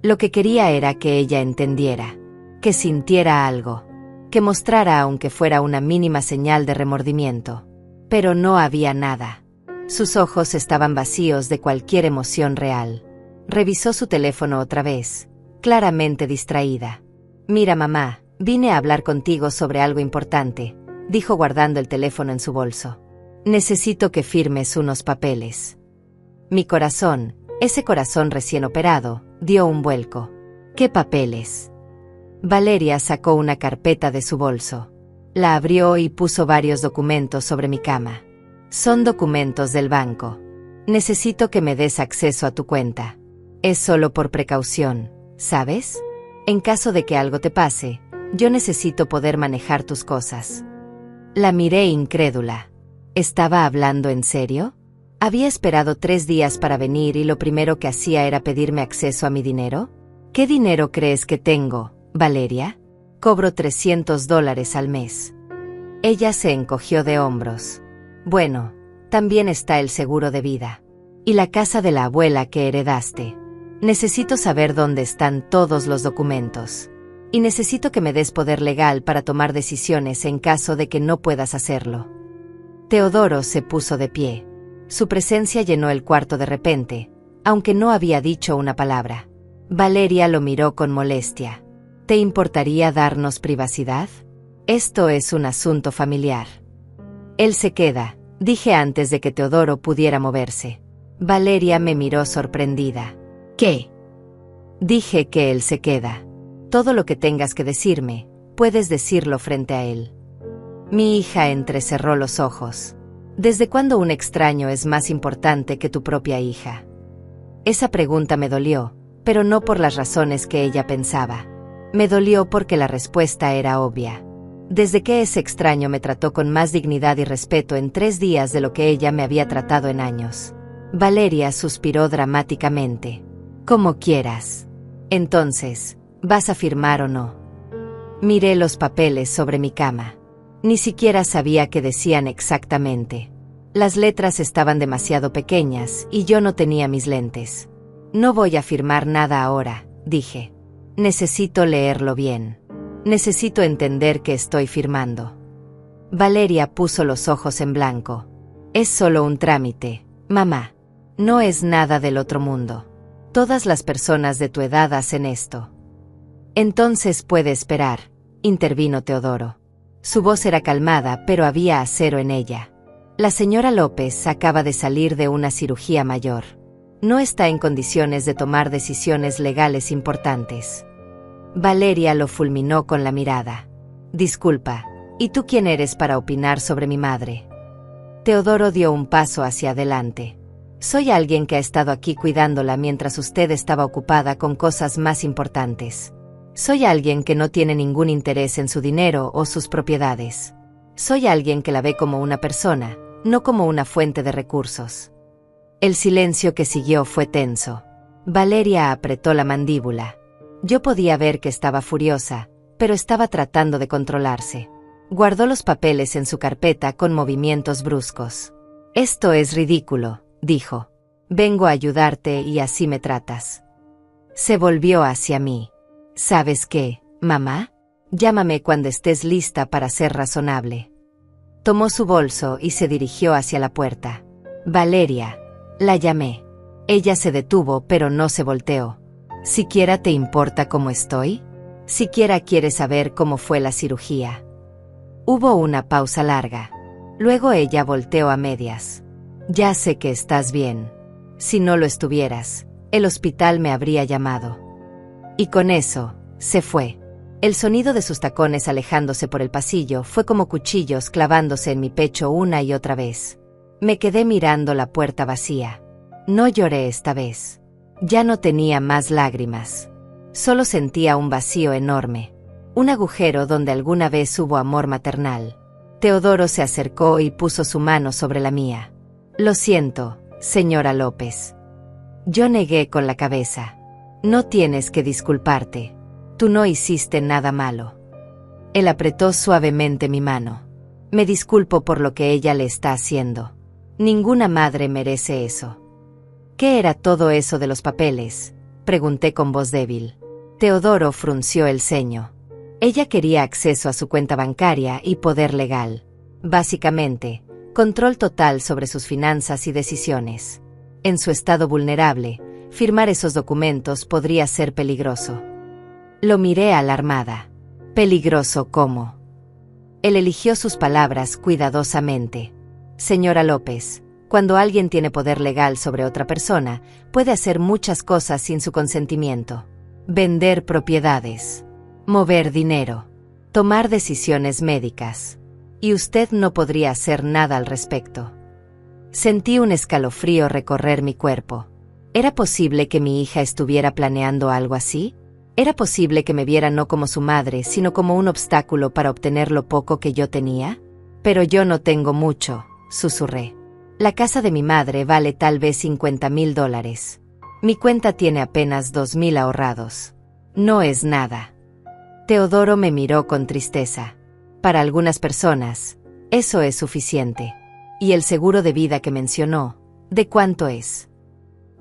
Lo que quería era que ella entendiera, que sintiera algo, que mostrara aunque fuera una mínima señal de remordimiento. Pero no había nada. Sus ojos estaban vacíos de cualquier emoción real. Revisó su teléfono otra vez, claramente distraída. «Mira mamá, vine a hablar contigo sobre algo importante», dijo guardando el teléfono en su bolso. «Necesito que firmes unos papeles». Mi corazón, ese corazón recién operado, dio un vuelco. «¿Qué papeles?» Valeria sacó una carpeta de su bolso. La abrió y puso varios documentos sobre mi cama. «Son documentos del banco. Necesito que me des acceso a tu cuenta. Es solo por precaución, ¿sabes? En caso de que algo te pase, yo necesito poder manejar tus cosas». La miré incrédula. ¿Estaba hablando en serio? ¿Había esperado 3 días para venir y lo primero que hacía era pedirme acceso a mi dinero? ¿Qué dinero crees que tengo, Valeria? Cobro $300 al mes. Ella se encogió de hombros. «Bueno, también está el seguro de vida. Y la casa de la abuela que heredaste. Necesito saber dónde están todos los documentos. Y necesito que me des poder legal para tomar decisiones en caso de que no puedas hacerlo». Teodoro se puso de pie. Su presencia llenó el cuarto de repente, aunque no había dicho una palabra. Valeria lo miró con molestia. «¿Te importaría darnos privacidad? Esto es un asunto familiar». «Él se queda», dije antes de que Teodoro pudiera moverse. Valeria me miró sorprendida. «¿Qué?» Dije que él se queda. Todo lo que tengas que decirme, puedes decirlo frente a él. Mi hija entrecerró los ojos. ¿Desde cuándo un extraño es más importante que tu propia hija? Esa pregunta me dolió, pero no por las razones que ella pensaba. Me dolió porque la respuesta era obvia. Desde que ese extraño me trató con más dignidad y respeto en 3 días de lo que ella me había tratado en años. Valeria suspiró dramáticamente. Como quieras. Entonces, ¿vas a firmar o no? Miré los papeles sobre mi cama. Ni siquiera sabía qué decían exactamente. Las letras estaban demasiado pequeñas y yo no tenía mis lentes. No voy a firmar nada ahora, dije. Necesito leerlo bien. Necesito entender que estoy firmando. Valeria puso los ojos en blanco. Es solo un trámite, mamá. No es nada del otro mundo. Todas las personas de tu edad hacen esto. Entonces puede esperar, intervino Teodoro. Su voz era calmada, pero había acero en ella. La señora López acaba de salir de una cirugía mayor. No está en condiciones de tomar decisiones legales importantes. Valeria lo fulminó con la mirada. Disculpa, ¿y tú quién eres para opinar sobre mi madre? Teodoro dio un paso hacia adelante. Soy alguien que ha estado aquí cuidándola mientras usted estaba ocupada con cosas más importantes. Soy alguien que no tiene ningún interés en su dinero o sus propiedades. Soy alguien que la ve como una persona, no como una fuente de recursos. El silencio que siguió fue tenso. Valeria apretó la mandíbula. Yo podía ver que estaba furiosa, pero estaba tratando de controlarse. Guardó los papeles en su carpeta con movimientos bruscos. Esto es ridículo, dijo. Vengo a ayudarte y así me tratas. Se volvió hacia mí. ¿Sabes qué, mamá? Llámame cuando estés lista para ser razonable. Tomó su bolso y se dirigió hacia la puerta. Valeria, la llamé. Ella se detuvo pero no se volteó. ¿Siquiera te importa cómo estoy? ¿Siquiera quieres saber cómo fue la cirugía? Hubo una pausa larga. Luego ella volteó a medias. Ya sé que estás bien. Si no lo estuvieras, el hospital me habría llamado. Y con eso, se fue. El sonido de sus tacones alejándose por el pasillo fue como cuchillos clavándose en mi pecho una y otra vez. Me quedé mirando la puerta vacía. No lloré esta vez. Ya no tenía más lágrimas. Solo sentía un vacío enorme. Un agujero donde alguna vez hubo amor maternal. Teodoro se acercó y puso su mano sobre la mía. Lo siento, señora López. Yo negué con la cabeza. No tienes que disculparte. Tú no hiciste nada malo. Él apretó suavemente mi mano. Me disculpo por lo que ella le está haciendo. Ninguna madre merece eso. ¿Qué era todo eso de los papeles? Pregunté con voz débil. Teodoro frunció el ceño. Ella quería acceso a su cuenta bancaria y poder legal. Básicamente, control total sobre sus finanzas y decisiones. En su estado vulnerable, firmar esos documentos podría ser peligroso. Lo miré alarmada. ¿Peligroso cómo? Él eligió sus palabras cuidadosamente. Señora López, cuando alguien tiene poder legal sobre otra persona, puede hacer muchas cosas sin su consentimiento. Vender propiedades, mover dinero, tomar decisiones médicas. Y usted no podría hacer nada al respecto. Sentí un escalofrío recorrer mi cuerpo. ¿Era posible que mi hija estuviera planeando algo así? ¿Era posible que me viera no como su madre, sino como un obstáculo para obtener lo poco que yo tenía? Pero yo no tengo mucho, susurré. La casa de mi madre vale tal vez $50,000. Mi cuenta tiene apenas 2,000 ahorrados. No es nada. Teodoro me miró con tristeza. Para algunas personas, eso es suficiente. Y el seguro de vida que mencionó, ¿de cuánto es?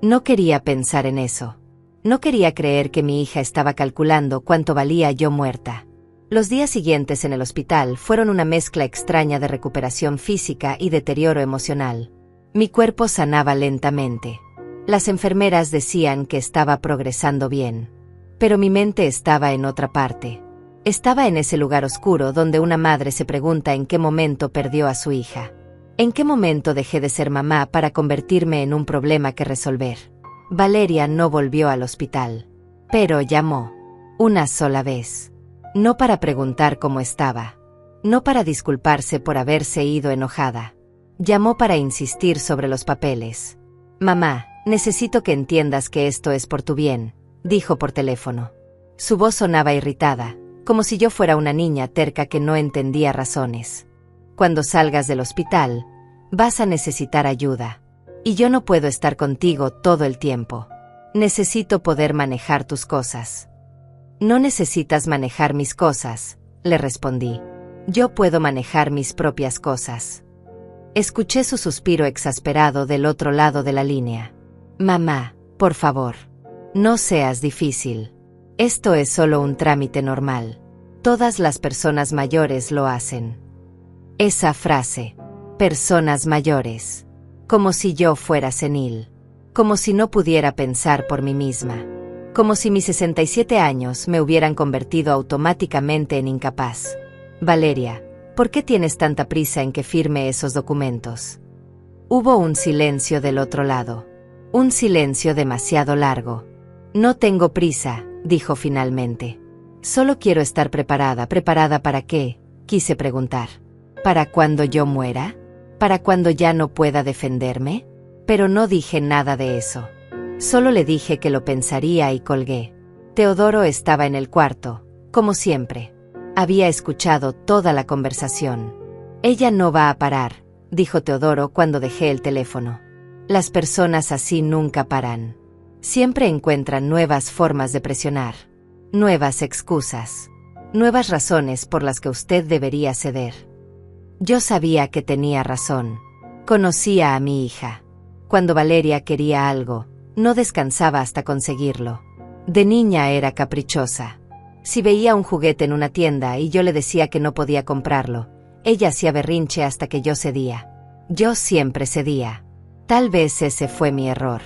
No quería pensar en eso. No quería creer que mi hija estaba calculando cuánto valía yo muerta. Los días siguientes en el hospital fueron una mezcla extraña de recuperación física y deterioro emocional. Mi cuerpo sanaba lentamente. Las enfermeras decían que estaba progresando bien. Pero mi mente estaba en otra parte. Estaba en ese lugar oscuro donde una madre se pregunta en qué momento perdió a su hija. ¿En qué momento dejé de ser mamá para convertirme en un problema que resolver? Valeria no volvió al hospital. Pero llamó. Una sola vez. No para preguntar cómo estaba. No para disculparse por haberse ido enojada. Llamó para insistir sobre los papeles. Mamá, necesito que entiendas que esto es por tu bien, dijo por teléfono. Su voz sonaba irritada, como si yo fuera una niña terca que no entendía razones. Cuando salgas del hospital, vas a necesitar ayuda. Y yo no puedo estar contigo todo el tiempo. Necesito poder manejar tus cosas. No necesitas manejar mis cosas, le respondí. Yo puedo manejar mis propias cosas. Escuché su suspiro exasperado del otro lado de la línea. Mamá, por favor. No seas difícil. Esto es solo un trámite normal. Todas las personas mayores lo hacen. Esa frase. Personas mayores. Como si yo fuera senil. Como si no pudiera pensar por mí misma. Como si mis 67 años me hubieran convertido automáticamente en incapaz. Valeria, ¿por qué tienes tanta prisa en que firme esos documentos? Hubo un silencio del otro lado. Un silencio demasiado largo. No tengo prisa, dijo finalmente. Solo quiero estar preparada. ¿Preparada para qué?, quise preguntar. ¿Para cuando yo muera? ¿Para cuando ya no pueda defenderme? Pero no dije nada de eso. Solo le dije que lo pensaría y colgué. Teodoro estaba en el cuarto, como siempre. Había escuchado toda la conversación. Ella no va a parar, dijo Teodoro cuando dejé el teléfono. Las personas así nunca paran. Siempre encuentran nuevas formas de presionar, nuevas excusas, nuevas razones por las que usted debería ceder. Yo sabía que tenía razón. Conocía a mi hija. Cuando Valeria quería algo, no descansaba hasta conseguirlo. De niña era caprichosa. Si veía un juguete en una tienda y yo le decía que no podía comprarlo, ella hacía berrinche hasta que yo cedía. Yo siempre cedía. Tal vez ese fue mi error.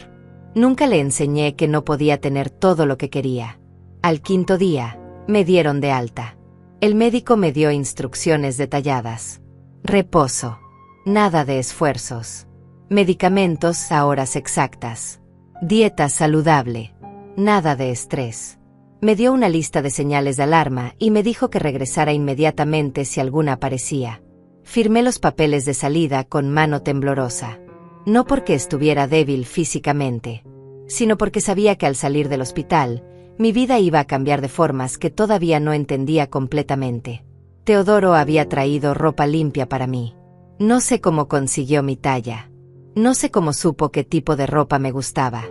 Nunca le enseñé que no podía tener todo lo que quería. Al quinto día, me dieron de alta. El médico me dio instrucciones detalladas. Reposo. Nada de esfuerzos. Medicamentos a horas exactas. Dieta saludable. Nada de estrés. Me dio una lista de señales de alarma y me dijo que regresara inmediatamente si alguna aparecía. Firmé los papeles de salida con mano temblorosa. No porque estuviera débil físicamente, sino porque sabía que al salir del hospital, mi vida iba a cambiar de formas que todavía no entendía completamente. Teodoro había traído ropa limpia para mí. No sé cómo consiguió mi talla. No sé cómo supo qué tipo de ropa me gustaba.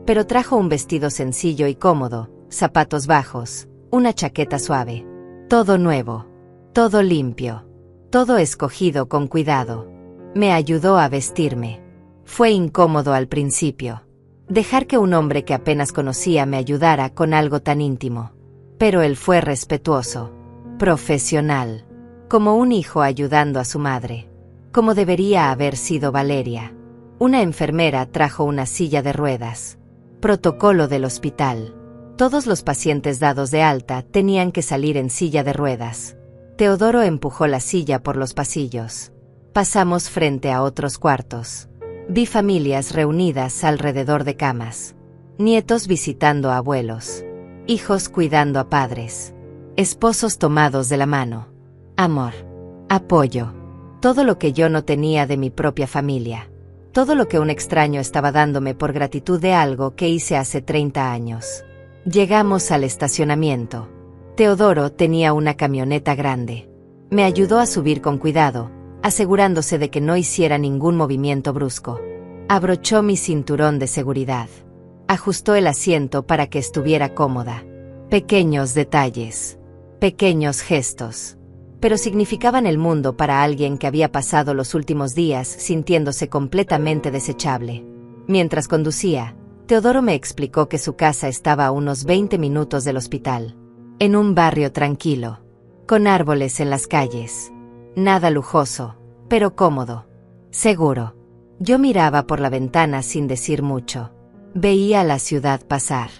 Pero trajo un vestido sencillo y cómodo, zapatos bajos, una chaqueta suave. Todo nuevo. Todo limpio. Todo escogido con cuidado. Me ayudó a vestirme. Fue incómodo al principio. Dejar que un hombre que apenas conocía me ayudara con algo tan íntimo. Pero él fue respetuoso. Profesional. Como un hijo ayudando a su madre. Como debería haber sido Valeria. Una enfermera trajo una silla de ruedas. Protocolo del hospital. Todos los pacientes dados de alta tenían que salir en silla de ruedas. Teodoro empujó la silla por los pasillos. Pasamos frente a otros cuartos. Vi familias reunidas alrededor de camas. Nietos visitando a abuelos. Hijos cuidando a padres. Esposos tomados de la mano. Amor. Apoyo. Todo lo que yo no tenía de mi propia familia. Todo lo que un extraño estaba dándome por gratitud de algo que hice hace 30 años. Llegamos al estacionamiento. Teodoro tenía una camioneta grande. Me ayudó a subir con cuidado, asegurándose de que no hiciera ningún movimiento brusco. Abrochó mi cinturón de seguridad. Ajustó el asiento para que estuviera cómoda. Pequeños detalles. Pequeños gestos. Pero significaban el mundo para alguien que había pasado los últimos días sintiéndose completamente desechable. Mientras conducía, Teodoro me explicó que su casa estaba a unos 20 minutos del hospital. En un barrio tranquilo. Con árboles en las calles. Nada lujoso, pero cómodo. Seguro. Yo miraba por la ventana sin decir mucho. Veía la ciudad pasar.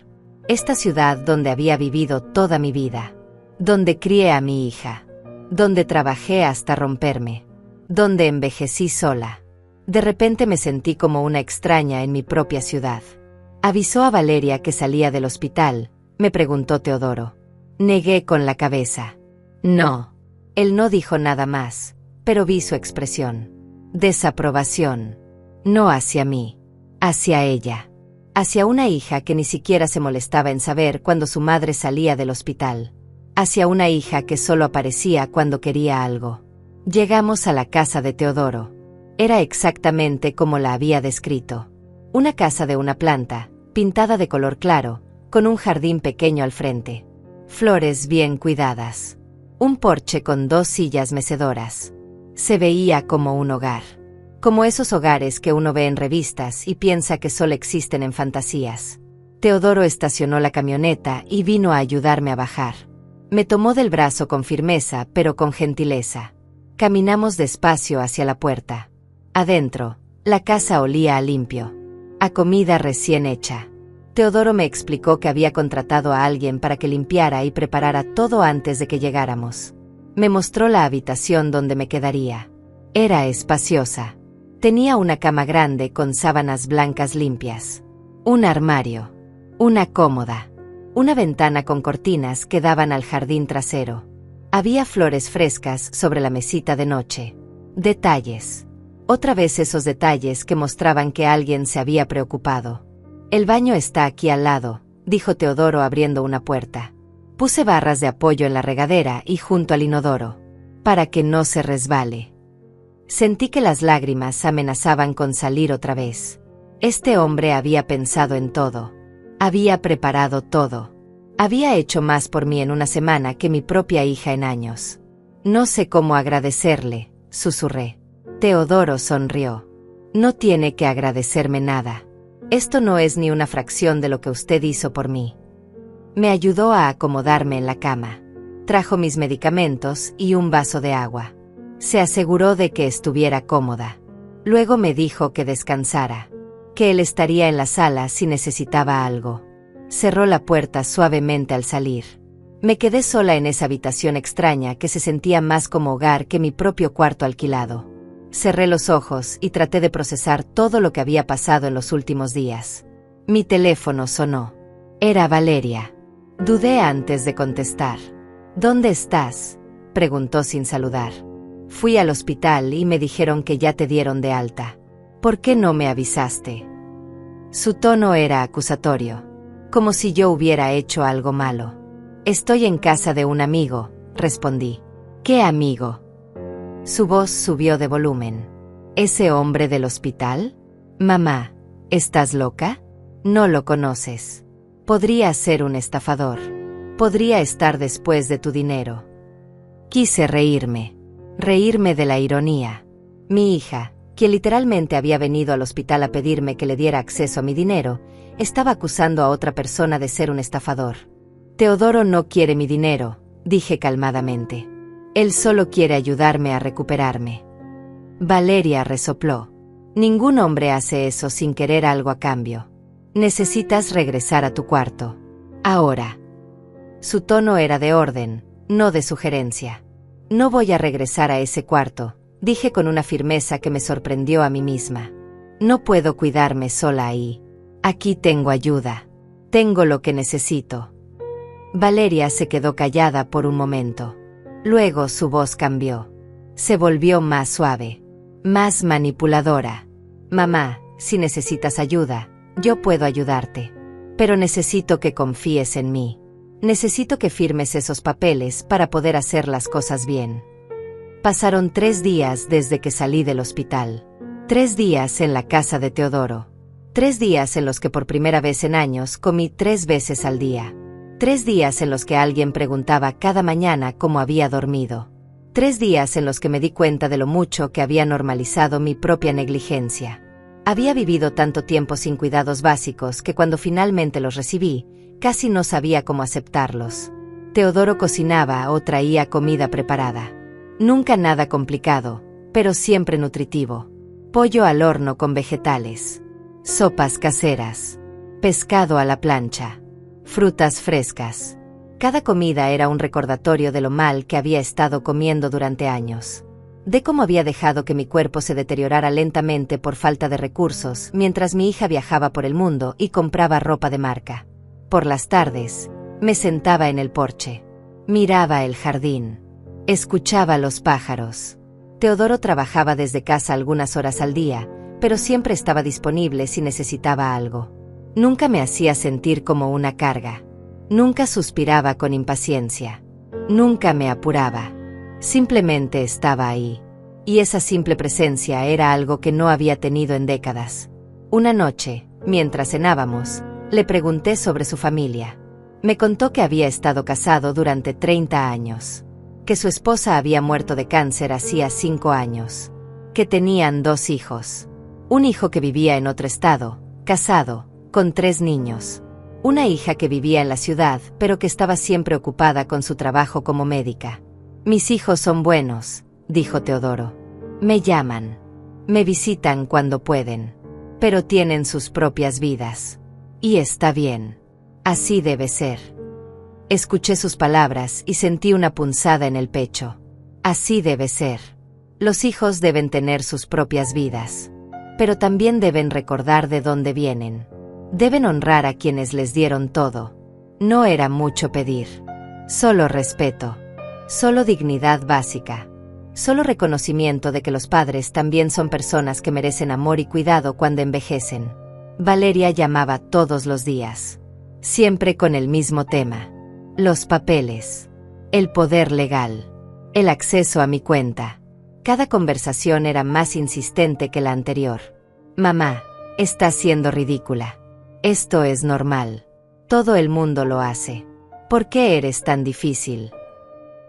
Esta ciudad donde había vivido toda mi vida. Donde crié a mi hija. Donde trabajé hasta romperme. Donde envejecí sola. De repente me sentí como una extraña en mi propia ciudad. Avisó a Valeria que salía del hospital, me preguntó Teodoro. Negué con la cabeza. No. Él no dijo nada más, pero vi su expresión. Desaprobación. No hacia mí. Hacia ella. Hacia una hija que ni siquiera se molestaba en saber cuando su madre salía del hospital. Hacia una hija que solo aparecía cuando quería algo. Llegamos a la casa de Teodoro. Era exactamente como la había descrito. Una casa de una planta, pintada de color claro, con un jardín pequeño al frente. Flores bien cuidadas. Un porche con 2 sillas mecedoras. Se veía como un hogar. Como esos hogares que uno ve en revistas y piensa que solo existen en fantasías. Teodoro estacionó la camioneta y vino a ayudarme a bajar. Me tomó del brazo con firmeza, pero con gentileza. Caminamos despacio hacia la puerta. Adentro, la casa olía a limpio. A comida recién hecha. Teodoro me explicó que había contratado a alguien para que limpiara y preparara todo antes de que llegáramos. Me mostró la habitación donde me quedaría. Era espaciosa. Tenía una cama grande con sábanas blancas limpias. Un armario. Una cómoda. Una ventana con cortinas que daban al jardín trasero. Había flores frescas sobre la mesita de noche. Detalles. Otra vez esos detalles que mostraban que alguien se había preocupado. El baño está aquí al lado, dijo Teodoro abriendo una puerta. Puse barras de apoyo en la regadera y junto al inodoro, para que no se resbale. Sentí que las lágrimas amenazaban con salir otra vez. Este hombre había pensado en todo. Había preparado todo. Había hecho más por mí en una semana que mi propia hija en años. No sé cómo agradecerle, susurré. Teodoro sonrió. No tiene que agradecerme nada. Esto no es ni una fracción de lo que usted hizo por mí. Me ayudó a acomodarme en la cama. Trajo mis medicamentos y un vaso de agua. Se aseguró de que estuviera cómoda. Luego me dijo que descansara, que él estaría en la sala si necesitaba algo. Cerró la puerta suavemente al salir. Me quedé sola en esa habitación extraña que se sentía más como hogar que mi propio cuarto alquilado. Cerré los ojos y traté de procesar todo lo que había pasado en los últimos días. Mi teléfono sonó. Era Valeria. Dudé antes de contestar. ¿Dónde estás?, preguntó sin saludar. Fui al hospital y me dijeron que ya te dieron de alta. ¿Por qué no me avisaste? Su tono era acusatorio, como si yo hubiera hecho algo malo. Estoy en casa de un amigo, respondí. ¿Qué amigo? Su voz subió de volumen. ¿Ese hombre del hospital? Mamá, ¿estás loca? No lo conoces. Podría ser un estafador. Podría estar después de tu dinero. Quise reírme de la ironía. Mi hija, quien literalmente había venido al hospital a pedirme que le diera acceso a mi dinero, estaba acusando a otra persona de ser un estafador. Teodoro no quiere mi dinero, dije calmadamente. Él solo quiere ayudarme a recuperarme. Valeria resopló. Ningún hombre hace eso sin querer algo a cambio. Necesitas regresar a tu cuarto. Ahora. Su tono era de orden, no de sugerencia. No voy a regresar a ese cuarto, dije con una firmeza que me sorprendió a mí misma. No puedo cuidarme sola ahí. Aquí tengo ayuda. Tengo lo que necesito. Valeria se quedó callada por un momento. Luego su voz cambió. Se volvió más suave, más manipuladora. Mamá, si necesitas ayuda, yo puedo ayudarte. Pero necesito que confíes en mí. Necesito que firmes esos papeles para poder hacer las cosas bien. Pasaron 3 días desde que salí del hospital. 3 días en la casa de Teodoro. 3 días en los que por primera vez en años comí 3 veces al día. 3 días en los que alguien preguntaba cada mañana cómo había dormido. 3 días en los que me di cuenta de lo mucho que había normalizado mi propia negligencia. Había vivido tanto tiempo sin cuidados básicos que cuando finalmente los recibí, casi no sabía cómo aceptarlos. Teodoro cocinaba o traía comida preparada. Nunca nada complicado, pero siempre nutritivo. Pollo al horno con vegetales. Sopas caseras. Pescado a la plancha. Frutas frescas. Cada comida era un recordatorio de lo mal que había estado comiendo durante años. De cómo había dejado que mi cuerpo se deteriorara lentamente por falta de recursos mientras mi hija viajaba por el mundo y compraba ropa de marca. Por las tardes, me sentaba en el porche. Miraba el jardín. Escuchaba los pájaros. Teodoro trabajaba desde casa algunas horas al día, pero siempre estaba disponible si necesitaba algo. Nunca me hacía sentir como una carga. Nunca suspiraba con impaciencia. Nunca me apuraba. Simplemente estaba ahí. Y esa simple presencia era algo que no había tenido en décadas. Una noche, mientras cenábamos, le pregunté sobre su familia. Me contó que había estado casado durante 30 años. Que su esposa había muerto de cáncer hacía 5 años. Que tenían 2 hijos. Un hijo que vivía en otro estado, casado, con 3 niños. Una hija que vivía en la ciudad, pero que estaba siempre ocupada con su trabajo como médica. Mis hijos son buenos, dijo Teodoro. Me llaman. Me visitan cuando pueden. Pero tienen sus propias vidas. Y está bien. Así debe ser. Escuché sus palabras y sentí una punzada en el pecho. Así debe ser. Los hijos deben tener sus propias vidas. Pero también deben recordar de dónde vienen. Deben honrar a quienes les dieron todo. No era mucho pedir. Solo respeto. Solo dignidad básica. Solo reconocimiento de que los padres también son personas que merecen amor y cuidado cuando envejecen. Valeria llamaba todos los días. Siempre con el mismo tema. Los papeles. El poder legal. El acceso a mi cuenta. Cada conversación era más insistente que la anterior. Mamá, estás siendo ridícula. Esto es normal. Todo el mundo lo hace. ¿Por qué eres tan difícil?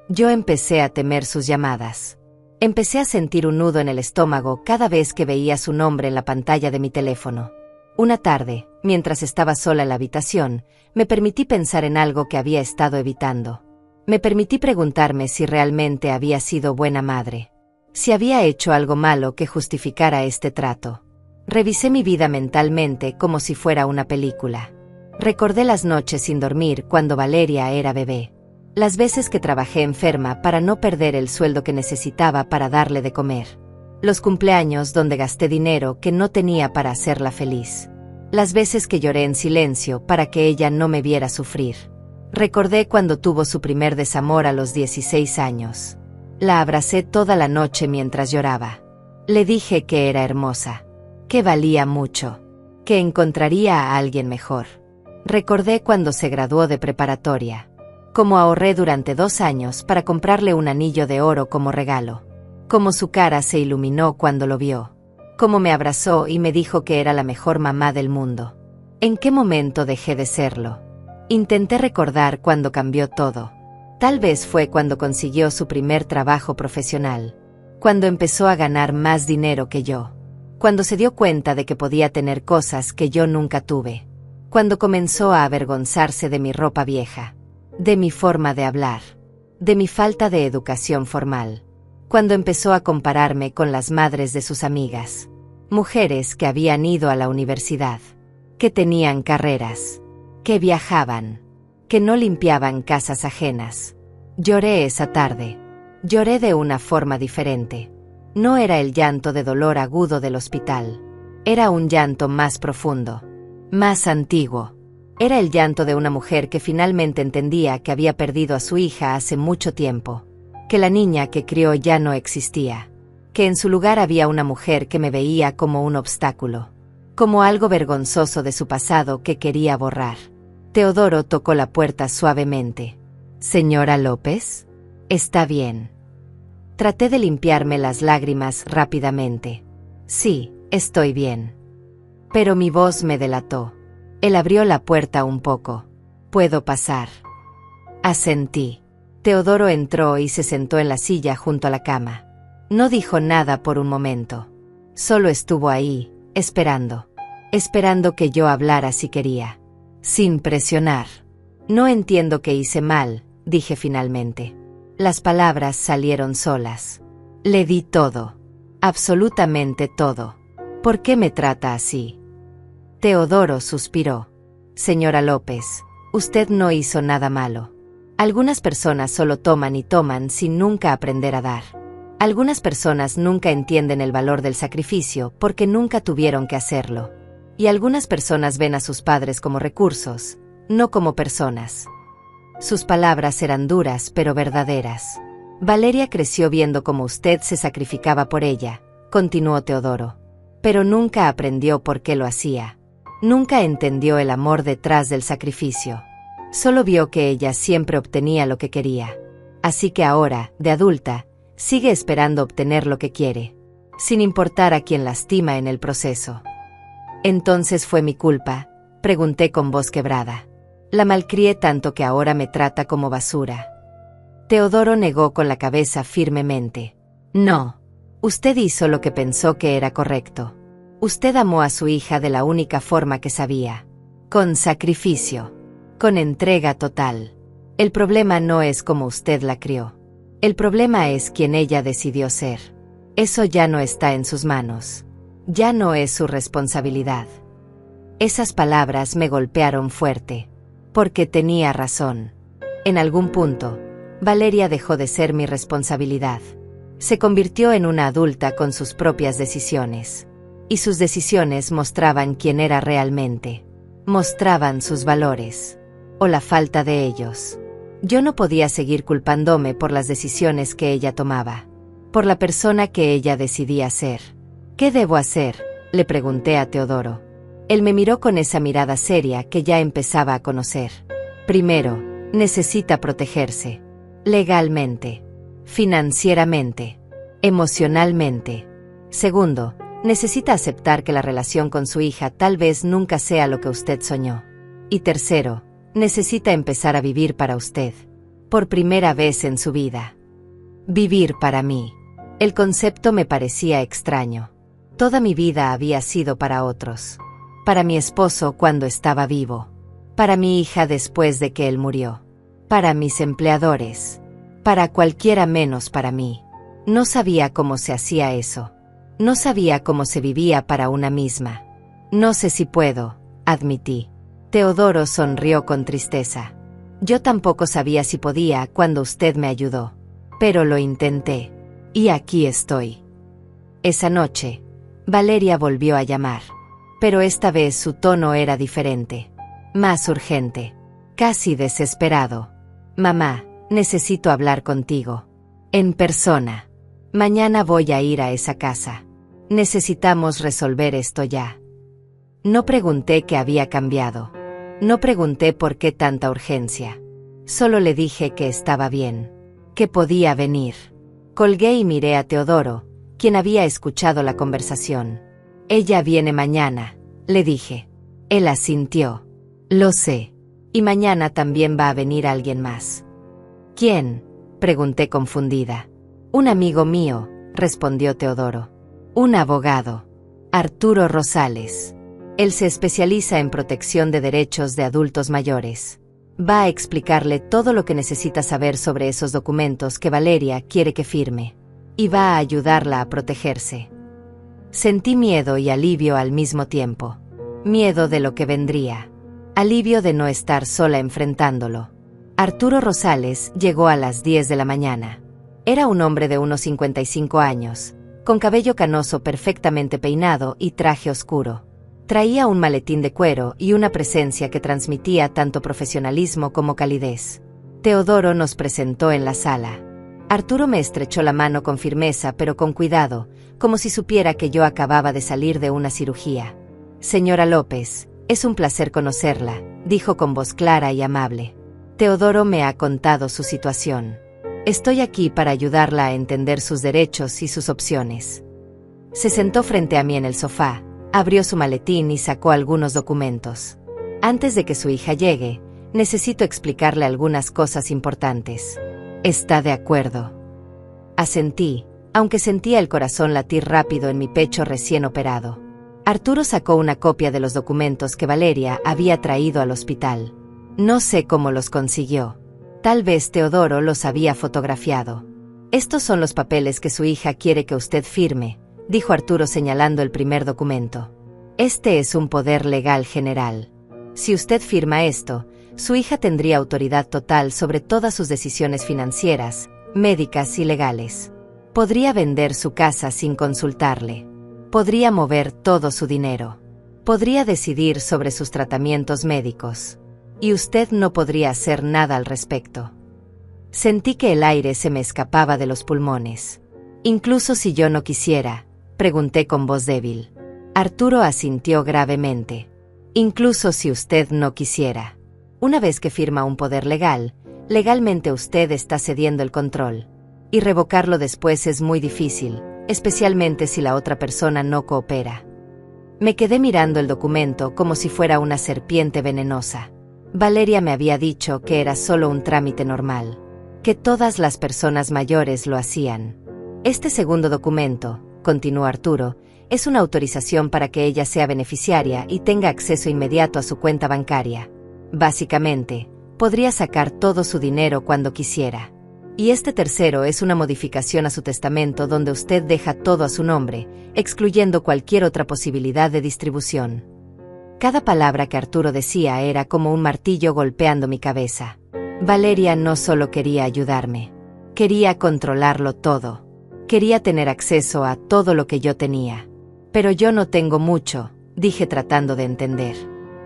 Yo empecé a temer sus llamadas. Empecé a sentir un nudo en el estómago cada vez que veía su nombre en la pantalla de mi teléfono. Una tarde, mientras estaba sola en la habitación, me permití pensar en algo que había estado evitando. Me permití preguntarme si realmente había sido buena madre. Si había hecho algo malo que justificara este trato. Revisé mi vida mentalmente como si fuera una película. Recordé las noches sin dormir cuando Valeria era bebé. Las veces que trabajé enferma para no perder el sueldo que necesitaba para darle de comer. Los cumpleaños donde gasté dinero que no tenía para hacerla feliz. Las veces que lloré en silencio para que ella no me viera sufrir. Recordé cuando tuvo su primer desamor a los 16 años. La abracé toda la noche mientras lloraba. Le dije que era hermosa. Que valía mucho. Que encontraría a alguien mejor. Recordé cuando se graduó de preparatoria. Cómo ahorré durante 2 años para comprarle un anillo de oro como regalo. Cómo su cara se iluminó cuando lo vio. Cómo me abrazó y me dijo que era la mejor mamá del mundo. ¿En qué momento dejé de serlo? Intenté recordar cuándo cambió todo. Tal vez fue cuando consiguió su primer trabajo profesional. Cuando empezó a ganar más dinero que yo. Cuando se dio cuenta de que podía tener cosas que yo nunca tuve. Cuando comenzó a avergonzarse de mi ropa vieja. De mi forma de hablar. De mi falta de educación formal. Cuando empezó a compararme con las madres de sus amigas. Mujeres que habían ido a la universidad. Que tenían carreras. Que viajaban. Que no limpiaban casas ajenas. Lloré esa tarde. Lloré de una forma diferente. No era el llanto de dolor agudo del hospital. Era un llanto más profundo. Más antiguo. Era el llanto de una mujer que finalmente entendía que había perdido a su hija hace mucho tiempo. Que la niña que crió ya no existía. Que en su lugar había una mujer que me veía como un obstáculo. Como algo vergonzoso de su pasado que quería borrar. Teodoro tocó la puerta suavemente. «Señora López, ¿está bien?» Traté de limpiarme las lágrimas rápidamente. «Sí, estoy bien». Pero mi voz me delató. Él abrió la puerta un poco. «¿Puedo pasar?» Asentí. Teodoro entró y se sentó en la silla junto a la cama. No dijo nada por un momento. Solo estuvo ahí, esperando. Esperando que yo hablara si quería. Sin presionar. «No entiendo qué hice mal», dije finalmente. Las palabras salieron solas. Le di todo. Absolutamente todo. ¿Por qué me trata así? Teodoro suspiró. «Señora López, usted no hizo nada malo. Algunas personas solo toman y toman sin nunca aprender a dar. Algunas personas nunca entienden el valor del sacrificio porque nunca tuvieron que hacerlo. Y algunas personas ven a sus padres como recursos, no como personas. Sus palabras eran duras pero verdaderas. Valeria creció viendo cómo usted se sacrificaba por ella, continuó Teodoro. Pero nunca aprendió por qué lo hacía. Nunca entendió el amor detrás del sacrificio. Solo vio que ella siempre obtenía lo que quería. Así que ahora, de adulta, sigue esperando obtener lo que quiere, sin importar a quién lastima en el proceso. ¿Entonces fue mi culpa?, pregunté con voz quebrada. La malcrié tanto que ahora me trata como basura. Teodoro negó con la cabeza firmemente. No. Usted hizo lo que pensó que era correcto. Usted amó a su hija de la única forma que sabía. Con sacrificio. Con entrega total. El problema no es cómo usted la crió. El problema es quien ella decidió ser. Eso ya no está en sus manos. Ya no es su responsabilidad. Esas palabras me golpearon fuerte. Porque tenía razón. En algún punto, Valeria dejó de ser mi responsabilidad. Se convirtió en una adulta con sus propias decisiones. Y sus decisiones mostraban quién era realmente. Mostraban sus valores. O la falta de ellos. Yo no podía seguir culpándome por las decisiones que ella tomaba. Por la persona que ella decidía ser. ¿Qué debo hacer?, le pregunté a Teodoro. Él me miró con esa mirada seria que ya empezaba a conocer. Primero, necesita protegerse. Legalmente. Financieramente. Emocionalmente. Segundo, necesita aceptar que la relación con su hija tal vez nunca sea lo que usted soñó. Y tercero, necesita empezar a vivir para usted. Por primera vez en su vida. Vivir para mí. El concepto me parecía extraño. Toda mi vida había sido para otros. Para mi esposo cuando estaba vivo. Para mi hija después de que él murió. Para mis empleadores. Para cualquiera menos para mí. No sabía cómo se hacía eso. No sabía cómo se vivía para una misma. No sé si puedo, admití. Teodoro sonrió con tristeza. Yo tampoco sabía si podía cuando usted me ayudó. Pero lo intenté. Y aquí estoy. Esa noche, Valeria volvió a llamar. Pero esta vez su tono era diferente. Más urgente. Casi desesperado. Mamá, necesito hablar contigo. En persona. Mañana voy a ir a esa casa. Necesitamos resolver esto ya. No pregunté qué había cambiado. No pregunté por qué tanta urgencia. Solo le dije que estaba bien. Que podía venir. Colgué y miré a Teodoro, quien había escuchado la conversación. Ella viene mañana, le dije. Él asintió. Lo sé. Y mañana también va a venir alguien más. ¿Quién?, pregunté confundida. Un amigo mío, respondió Teodoro. Un abogado. Arturo Rosales. Él se especializa en protección de derechos de adultos mayores. Va a explicarle todo lo que necesita saber sobre esos documentos que Valeria quiere que firme. Y va a ayudarla a protegerse. Sentí miedo y alivio al mismo tiempo. Miedo de lo que vendría. Alivio de no estar sola enfrentándolo. Arturo Rosales llegó a las 10 de la mañana. Era un hombre de unos 55 años, con cabello canoso perfectamente peinado y traje oscuro. Traía un maletín de cuero y una presencia que transmitía tanto profesionalismo como calidez. Teodoro nos presentó en la sala. Arturo me estrechó la mano con firmeza pero con cuidado, como si supiera que yo acababa de salir de una cirugía. Señora López, es un placer conocerla, dijo con voz clara y amable. Teodoro me ha contado su situación. Estoy aquí para ayudarla a entender sus derechos y sus opciones. Se sentó frente a mí en el sofá, abrió su maletín y sacó algunos documentos. Antes de que su hija llegue, necesito explicarle algunas cosas importantes. ¿Está de acuerdo? Asentí, aunque sentía el corazón latir rápido en mi pecho recién operado. Arturo sacó una copia de los documentos que Valeria había traído al hospital. No sé cómo los consiguió. Tal vez Teodoro los había fotografiado. Estos son los papeles que su hija quiere que usted firme, dijo Arturo señalando el primer documento. Este es un poder legal general. Si usted firma esto, su hija tendría autoridad total sobre todas sus decisiones financieras, médicas y legales. Podría vender su casa sin consultarle. Podría mover todo su dinero. Podría decidir sobre sus tratamientos médicos. y usted no podría hacer nada al respecto. Sentí que el aire se me escapaba de los pulmones. Incluso si yo no quisiera, pregunté con voz débil. Arturo asintió gravemente. Incluso si usted no quisiera. Una vez que firma un poder legal, legalmente usted está cediendo el control. Y revocarlo después es muy difícil, especialmente si la otra persona no coopera. Me quedé mirando el documento como si fuera una serpiente venenosa. Valeria me había dicho que era solo un trámite normal, que todas las personas mayores lo hacían. Este segundo documento, continuó Arturo, es una autorización para que ella sea beneficiaria y tenga acceso inmediato a su cuenta bancaria. Básicamente, podría sacar todo su dinero cuando quisiera. Y este tercero es una modificación a su testamento donde usted deja todo a su nombre, excluyendo cualquier otra posibilidad de distribución. Cada palabra que Arturo decía era como un martillo golpeando mi cabeza. Valeria no solo quería ayudarme, quería controlarlo todo. Quería tener acceso a todo lo que yo tenía. Pero yo no tengo mucho, dije tratando de entender.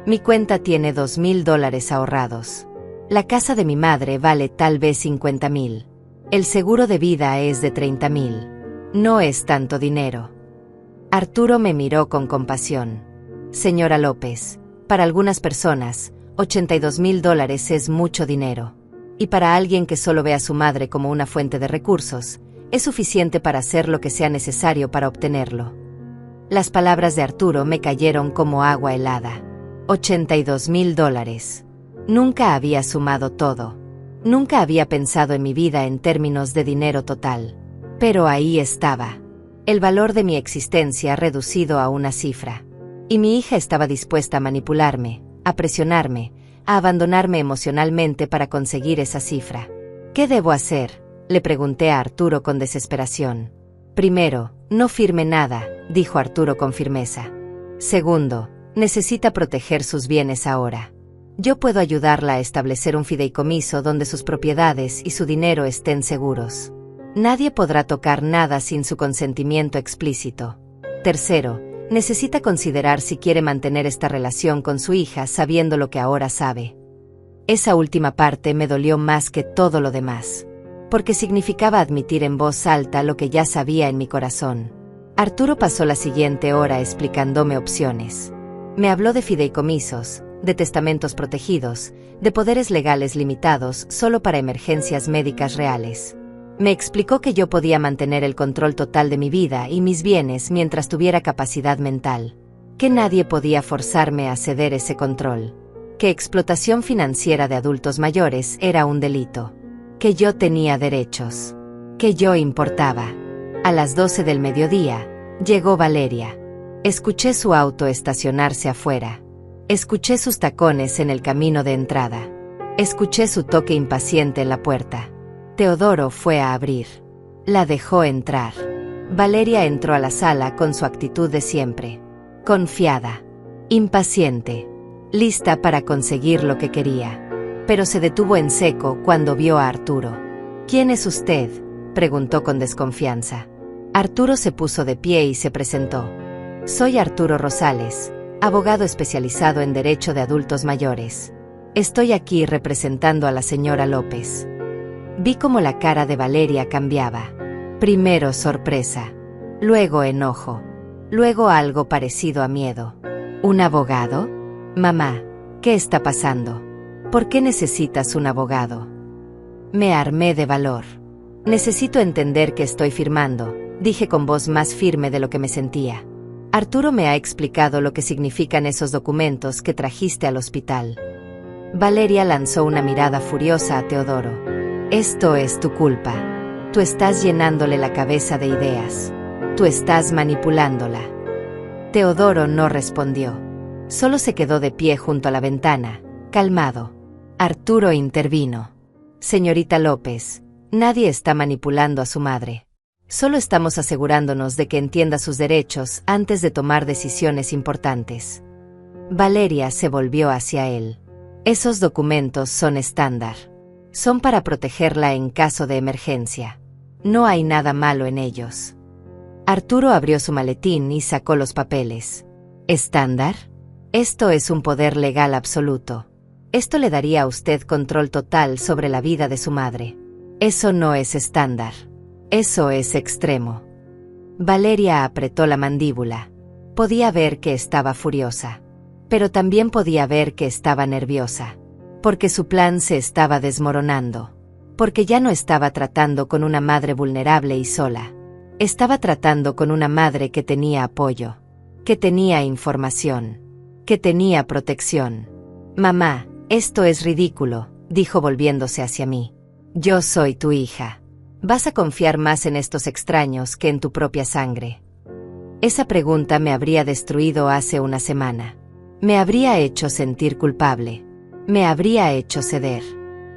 Mi cuenta tiene $2,000 ahorrados. La casa de mi madre vale tal vez 50,000. El seguro de vida es de 30,000. No es tanto dinero. Arturo me miró con compasión. Señora López, para algunas personas, $82,000 es mucho dinero. Y para alguien que solo ve a su madre como una fuente de recursos, es suficiente para hacer lo que sea necesario para obtenerlo. Las palabras de Arturo me cayeron como agua helada. $82,000. Nunca había sumado todo. Nunca había pensado en mi vida en términos de dinero total. Pero ahí estaba. El valor de mi existencia reducido a una cifra. Y mi hija estaba dispuesta a manipularme, a presionarme, a abandonarme emocionalmente para conseguir esa cifra. ¿Qué debo hacer?, le pregunté a Arturo con desesperación. Primero, no firme nada, dijo Arturo con firmeza. Segundo, necesita proteger sus bienes ahora. Yo puedo ayudarla a establecer un fideicomiso donde sus propiedades y su dinero estén seguros. Nadie podrá tocar nada sin su consentimiento explícito. Tercero, necesita considerar si quiere mantener esta relación con su hija sabiendo lo que ahora sabe. Esa última parte me dolió más que todo lo demás, porque significaba admitir en voz alta lo que ya sabía en mi corazón. Arturo pasó la siguiente hora explicándome opciones. Me habló de fideicomisos, de testamentos protegidos, de poderes legales limitados solo para emergencias médicas reales. Me explicó que yo podía mantener el control total de mi vida y mis bienes mientras tuviera capacidad mental, que nadie podía forzarme a ceder ese control, que explotación financiera de adultos mayores era un delito, que yo tenía derechos, que yo importaba. A las 12 del mediodía, llegó Valeria. Escuché su auto estacionarse afuera. Escuché sus tacones en el camino de entrada. Escuché su toque impaciente en la puerta. Teodoro fue a abrir. La dejó entrar. Valeria entró a la sala con su actitud de siempre. Confiada. Impaciente. Lista para conseguir lo que quería. Pero se detuvo en seco cuando vio a Arturo. ¿Quién es usted?, preguntó con desconfianza. Arturo se puso de pie y se presentó. Soy Arturo Rosales, abogado especializado en derecho de adultos mayores. Estoy aquí representando a la señora López. Vi cómo la cara de Valeria cambiaba. Primero sorpresa, luego enojo, luego algo parecido a miedo. ¿Un abogado? Mamá, ¿qué está pasando? ¿Por qué necesitas un abogado? Me armé de valor. Necesito entender qué estoy firmando, dije con voz más firme de lo que me sentía. Arturo me ha explicado lo que significan esos documentos que trajiste al hospital. Valeria lanzó una mirada furiosa a Teodoro. Esto es tu culpa. Tú estás llenándole la cabeza de ideas. Tú estás manipulándola. Teodoro no respondió. Solo se quedó de pie junto a la ventana, calmado. Arturo intervino. Señorita López, nadie está manipulando a su madre. Solo estamos asegurándonos de que entienda sus derechos antes de tomar decisiones importantes. Valeria se volvió hacia él. Esos documentos son estándar. Son para protegerla en caso de emergencia. No hay nada malo en ellos. Arturo abrió su maletín y sacó los papeles. ¿Estándar? Esto es un poder legal absoluto. Esto le daría a usted control total sobre la vida de su madre. Eso no es estándar. Eso es extremo. Valeria apretó la mandíbula. Podía ver que estaba furiosa. Pero también podía ver que estaba nerviosa. Porque su plan se estaba desmoronando. Porque ya no estaba tratando con una madre vulnerable y sola. Estaba tratando con una madre que tenía apoyo. Que tenía información. Que tenía protección. Mamá, esto es ridículo, dijo volviéndose hacia mí. Yo soy tu hija. Vas a confiar más en estos extraños que en tu propia sangre. Esa pregunta me habría destruido hace una semana. Me habría hecho sentir culpable. Me habría hecho ceder.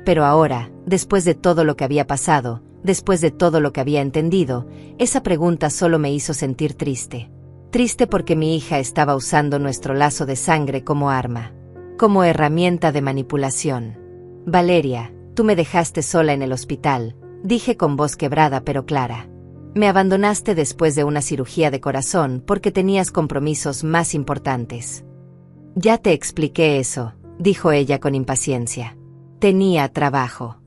Pero ahora, después de todo lo que había pasado, después de todo lo que había entendido, esa pregunta solo me hizo sentir triste. Triste porque mi hija estaba usando nuestro lazo de sangre como arma. Como herramienta de manipulación. Valeria, tú me dejaste sola en el hospital, dije con voz quebrada pero clara. Me abandonaste después de una cirugía de corazón porque tenías compromisos más importantes. Ya te expliqué eso, dijo ella con impaciencia. Tenía trabajo.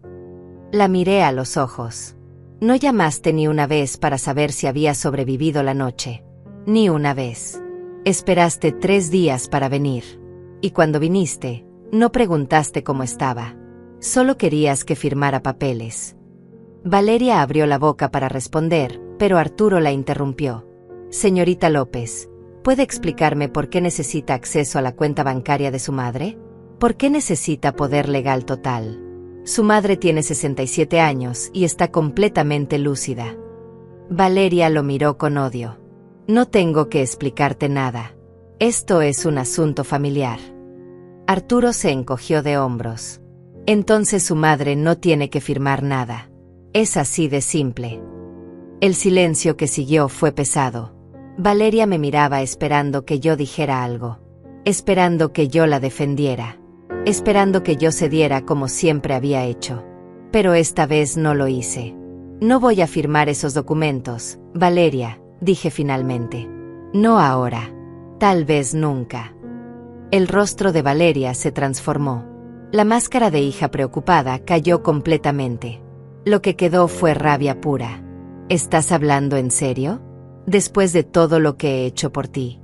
La miré a los ojos. No llamaste ni una vez para saber si había sobrevivido la noche. Ni una vez. Esperaste 3 días para venir. Y cuando viniste, no preguntaste cómo estaba. Solo querías que firmara papeles. Valeria abrió la boca para responder, pero Arturo la interrumpió. Señorita López, ¿puede explicarme por qué necesita acceso a la cuenta bancaria de su madre? ¿Por qué necesita poder legal total? Su madre tiene 67 años y está completamente lúcida. Valeria lo miró con odio. No tengo que explicarte nada. Esto es un asunto familiar. Arturo se encogió de hombros. Entonces su madre no tiene que firmar nada. Es así de simple. El silencio que siguió fue pesado. Valeria me miraba esperando que yo dijera algo. Esperando que yo la defendiera. Esperando que yo cediera como siempre había hecho. Pero esta vez no lo hice. No voy a firmar esos documentos, Valeria, dije finalmente. No ahora. Tal vez nunca. El rostro de Valeria se transformó. La máscara de hija preocupada cayó completamente. Lo que quedó fue rabia pura. ¿Estás hablando en serio? Después de todo lo que he hecho por ti.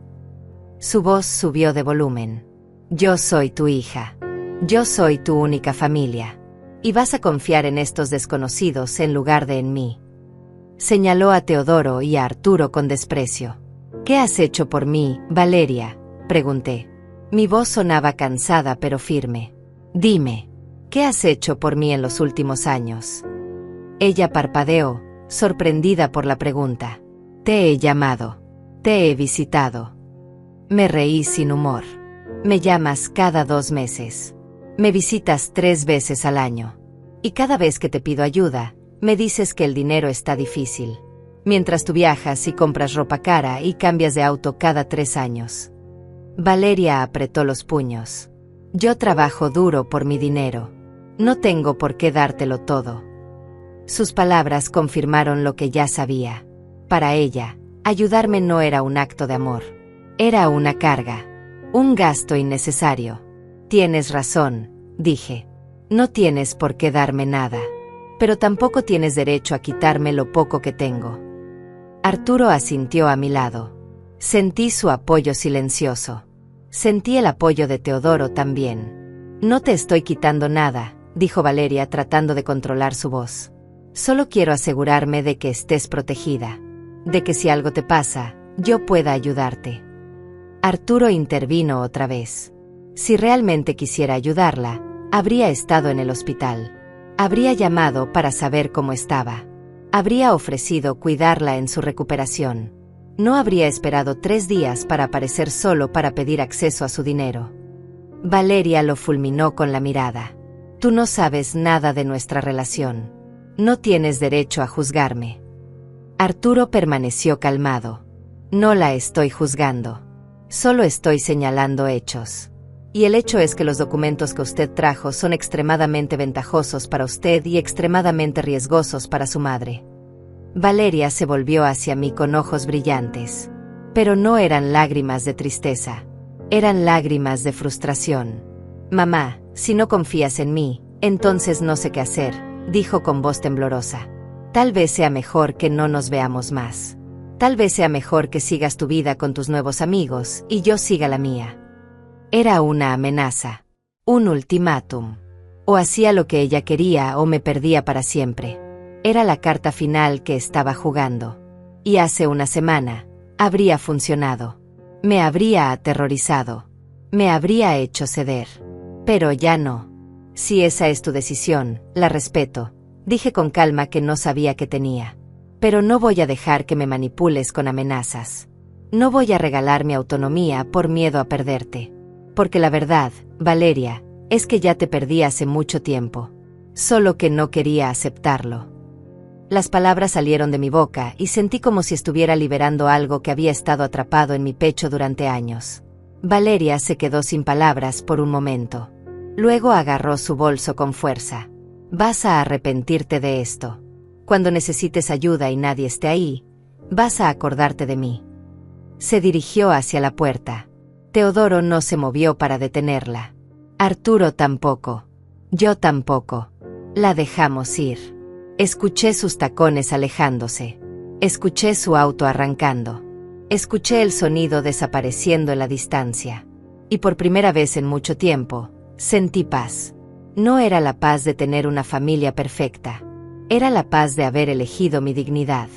Su voz subió de volumen. Yo soy tu hija. Yo soy tu única familia. Y vas a confiar en estos desconocidos en lugar de en mí. Señaló a Teodoro y a Arturo con desprecio. ¿Qué has hecho por mí, Valeria?, pregunté. Mi voz sonaba cansada pero firme. Dime, ¿qué has hecho por mí en los últimos años? Ella parpadeó, sorprendida por la pregunta. Te he llamado. Te he visitado. Me reí sin humor. Me llamas cada 2 meses. Me visitas 3 veces al año. Y cada vez que te pido ayuda, me dices que el dinero está difícil. Mientras tú viajas y compras ropa cara y cambias de auto cada 3 años. Valeria apretó los puños. Yo trabajo duro por mi dinero. No tengo por qué dártelo todo. Sus palabras confirmaron lo que ya sabía. Para ella, ayudarme no era un acto de amor. Era una carga. Un gasto innecesario. Tienes razón, dije. No tienes por qué darme nada. Pero tampoco tienes derecho a quitarme lo poco que tengo. Arturo asintió a mi lado. Sentí su apoyo silencioso. Sentí el apoyo de Teodoro también. No te estoy quitando nada, dijo Valeria tratando de controlar su voz. Solo quiero asegurarme de que estés protegida. De que si algo te pasa, yo pueda ayudarte. Arturo intervino otra vez. Si realmente quisiera ayudarla, habría estado en el hospital. Habría llamado para saber cómo estaba. Habría ofrecido cuidarla en su recuperación. No habría esperado 3 días para aparecer solo para pedir acceso a su dinero. Valeria lo fulminó con la mirada. Tú no sabes nada de nuestra relación. No tienes derecho a juzgarme. Arturo permaneció calmado. No la estoy juzgando. Solo estoy señalando hechos. Y el hecho es que los documentos que usted trajo son extremadamente ventajosos para usted y extremadamente riesgosos para su madre. Valeria se volvió hacia mí con ojos brillantes. Pero no eran lágrimas de tristeza. Eran lágrimas de frustración. Mamá, Si no confías en mí, entonces no sé qué hacer, dijo con voz temblorosa. Tal vez sea mejor que no nos veamos más. Tal vez sea mejor que sigas tu vida con tus nuevos amigos y yo siga la mía. Era una amenaza, un ultimátum. O hacía lo que ella quería o me perdía para siempre. Era la carta final que estaba jugando. Y hace una semana, habría funcionado. Me habría aterrorizado. Me habría hecho ceder. Pero ya no. Si esa es tu decisión, la respeto, dije con calma que no sabía qué tenía. Pero no voy a dejar que me manipules con amenazas. No voy a regalar mi autonomía por miedo a perderte. Porque la verdad, Valeria, es que ya te perdí hace mucho tiempo. Solo que no quería aceptarlo. Las palabras salieron de mi boca y sentí como si estuviera liberando algo que había estado atrapado en mi pecho durante años. Valeria se quedó sin palabras por un momento. Luego agarró su bolso con fuerza. Vas a arrepentirte de esto. Cuando necesites ayuda y nadie esté ahí, vas a acordarte de mí. Se dirigió hacia la puerta. Teodoro no se movió para detenerla. Arturo tampoco. Yo tampoco. La dejamos ir. Escuché sus tacones alejándose. Escuché su auto arrancando. Escuché el sonido desapareciendo en la distancia. Y por primera vez en mucho tiempo, sentí paz. No era la paz de tener una familia perfecta. Era la paz de haber elegido mi dignidad.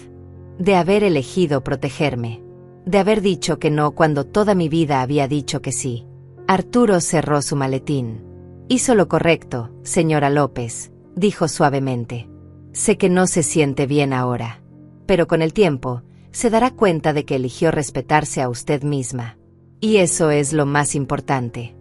De haber elegido protegerme. De haber dicho que no cuando toda mi vida había dicho que sí. Arturo cerró su maletín. Hizo lo correcto, señora López, dijo suavemente. Sé que no se siente bien ahora. Pero con el tiempo, se dará cuenta de que eligió respetarse a usted misma. Y eso es lo más importante.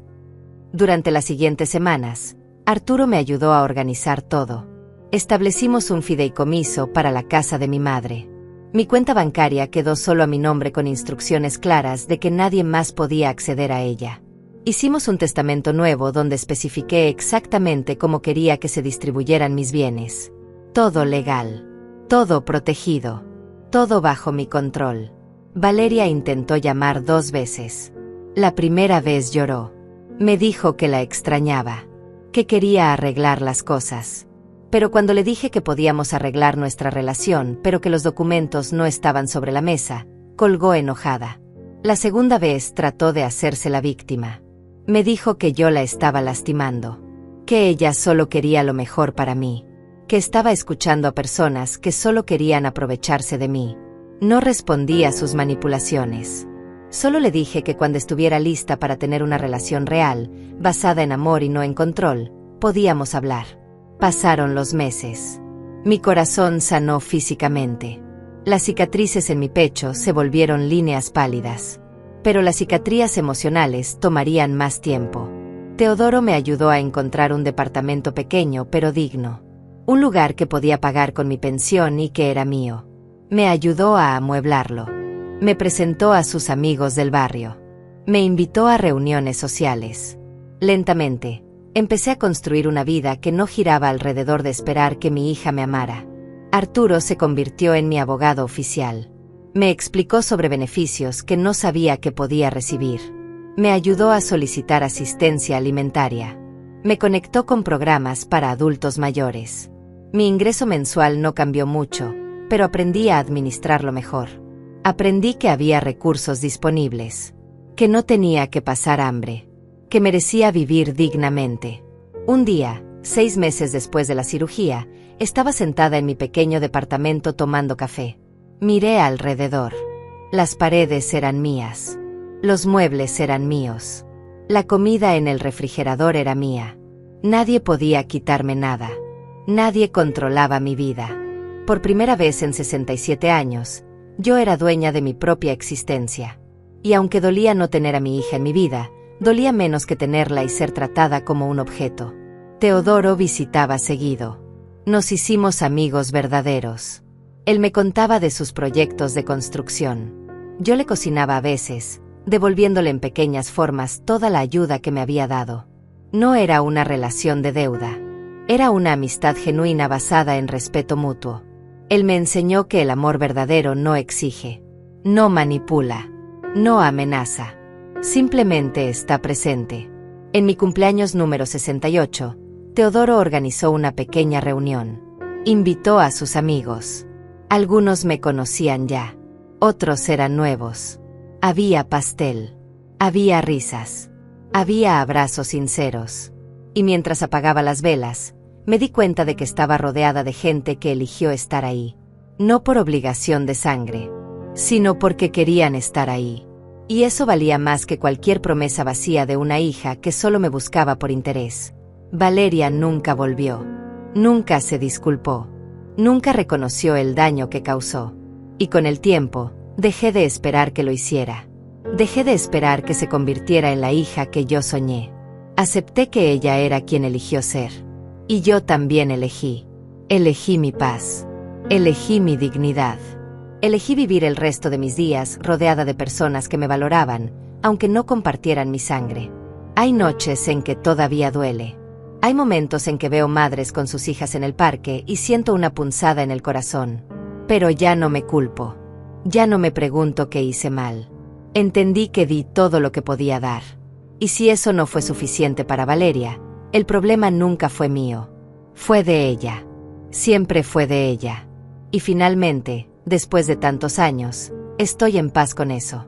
Durante las siguientes semanas, Arturo me ayudó a organizar todo. Establecimos un fideicomiso para la casa de mi madre. Mi cuenta bancaria quedó solo a mi nombre con instrucciones claras de que nadie más podía acceder a ella. Hicimos un testamento nuevo donde especifiqué exactamente cómo quería que se distribuyeran mis bienes. Todo legal. Todo protegido. Todo bajo mi control. Valeria intentó llamar 2 veces. La primera vez lloró. Me dijo que la extrañaba. Que quería arreglar las cosas. Pero cuando le dije que podíamos arreglar nuestra relación, pero que los documentos no estaban sobre la mesa, colgó enojada. La segunda vez trató de hacerse la víctima. Me dijo que yo la estaba lastimando. Que ella solo quería lo mejor para mí. Que estaba escuchando a personas que solo querían aprovecharse de mí. No respondí a sus manipulaciones. Solo le dije que cuando estuviera lista para tener una relación real, basada en amor y no en control, podíamos hablar. Pasaron los meses. Mi corazón sanó físicamente. Las cicatrices en mi pecho se volvieron líneas pálidas. Pero las cicatrices emocionales tomarían más tiempo. Teodoro me ayudó a encontrar un departamento pequeño pero digno. Un lugar que podía pagar con mi pensión y que era mío. Me ayudó a amueblarlo. Me presentó a sus amigos del barrio. Me invitó a reuniones sociales. Lentamente, empecé a construir una vida que no giraba alrededor de esperar que mi hija me amara. Arturo se convirtió en mi abogado oficial. Me explicó sobre beneficios que no sabía que podía recibir. Me ayudó a solicitar asistencia alimentaria. Me conectó con programas para adultos mayores. Mi ingreso mensual no cambió mucho, pero aprendí a administrarlo mejor. Aprendí que había recursos disponibles, que no tenía que pasar hambre, que merecía vivir dignamente. Un día, 6 meses después de la cirugía, estaba sentada en mi pequeño departamento tomando café. Miré alrededor. Las paredes eran mías. Los muebles eran míos. La comida en el refrigerador era mía. Nadie podía quitarme nada. Nadie controlaba mi vida. Por primera vez en 67 años, yo era dueña de mi propia existencia. Y aunque dolía no tener a mi hija en mi vida, dolía menos que tenerla y ser tratada como un objeto. Teodoro visitaba seguido. Nos hicimos amigos verdaderos. Él me contaba de sus proyectos de construcción. Yo le cocinaba a veces, devolviéndole en pequeñas formas toda la ayuda que me había dado. No era una relación de deuda. Era una amistad genuina basada en respeto mutuo. Él me enseñó que el amor verdadero no exige, no manipula, no amenaza. Simplemente está presente. En mi cumpleaños número 68, Teodoro organizó una pequeña reunión. Invitó a sus amigos. Algunos me conocían ya, otros eran nuevos. Había pastel, había risas, había abrazos sinceros. Y mientras apagaba las velas, me di cuenta de que estaba rodeada de gente que eligió estar ahí. No por obligación de sangre, sino porque querían estar ahí. Y eso valía más que cualquier promesa vacía de una hija que solo me buscaba por interés. Valeria nunca volvió. Nunca se disculpó. Nunca reconoció el daño que causó. Y con el tiempo, dejé de esperar que lo hiciera. Dejé de esperar que se convirtiera en la hija que yo soñé. Acepté que ella era quien eligió ser. Y yo también elegí. Elegí mi paz. Elegí mi dignidad. Elegí vivir el resto de mis días rodeada de personas que me valoraban, aunque no compartieran mi sangre. Hay noches en que todavía duele. Hay momentos en que veo madres con sus hijas en el parque y siento una punzada en el corazón. Pero ya no me culpo. Ya no me pregunto qué hice mal. Entendí que di todo lo que podía dar. Y si eso no fue suficiente para Valeria, el problema nunca fue mío. Fue de ella. Siempre fue de ella. Y finalmente, después de tantos años, estoy en paz con eso.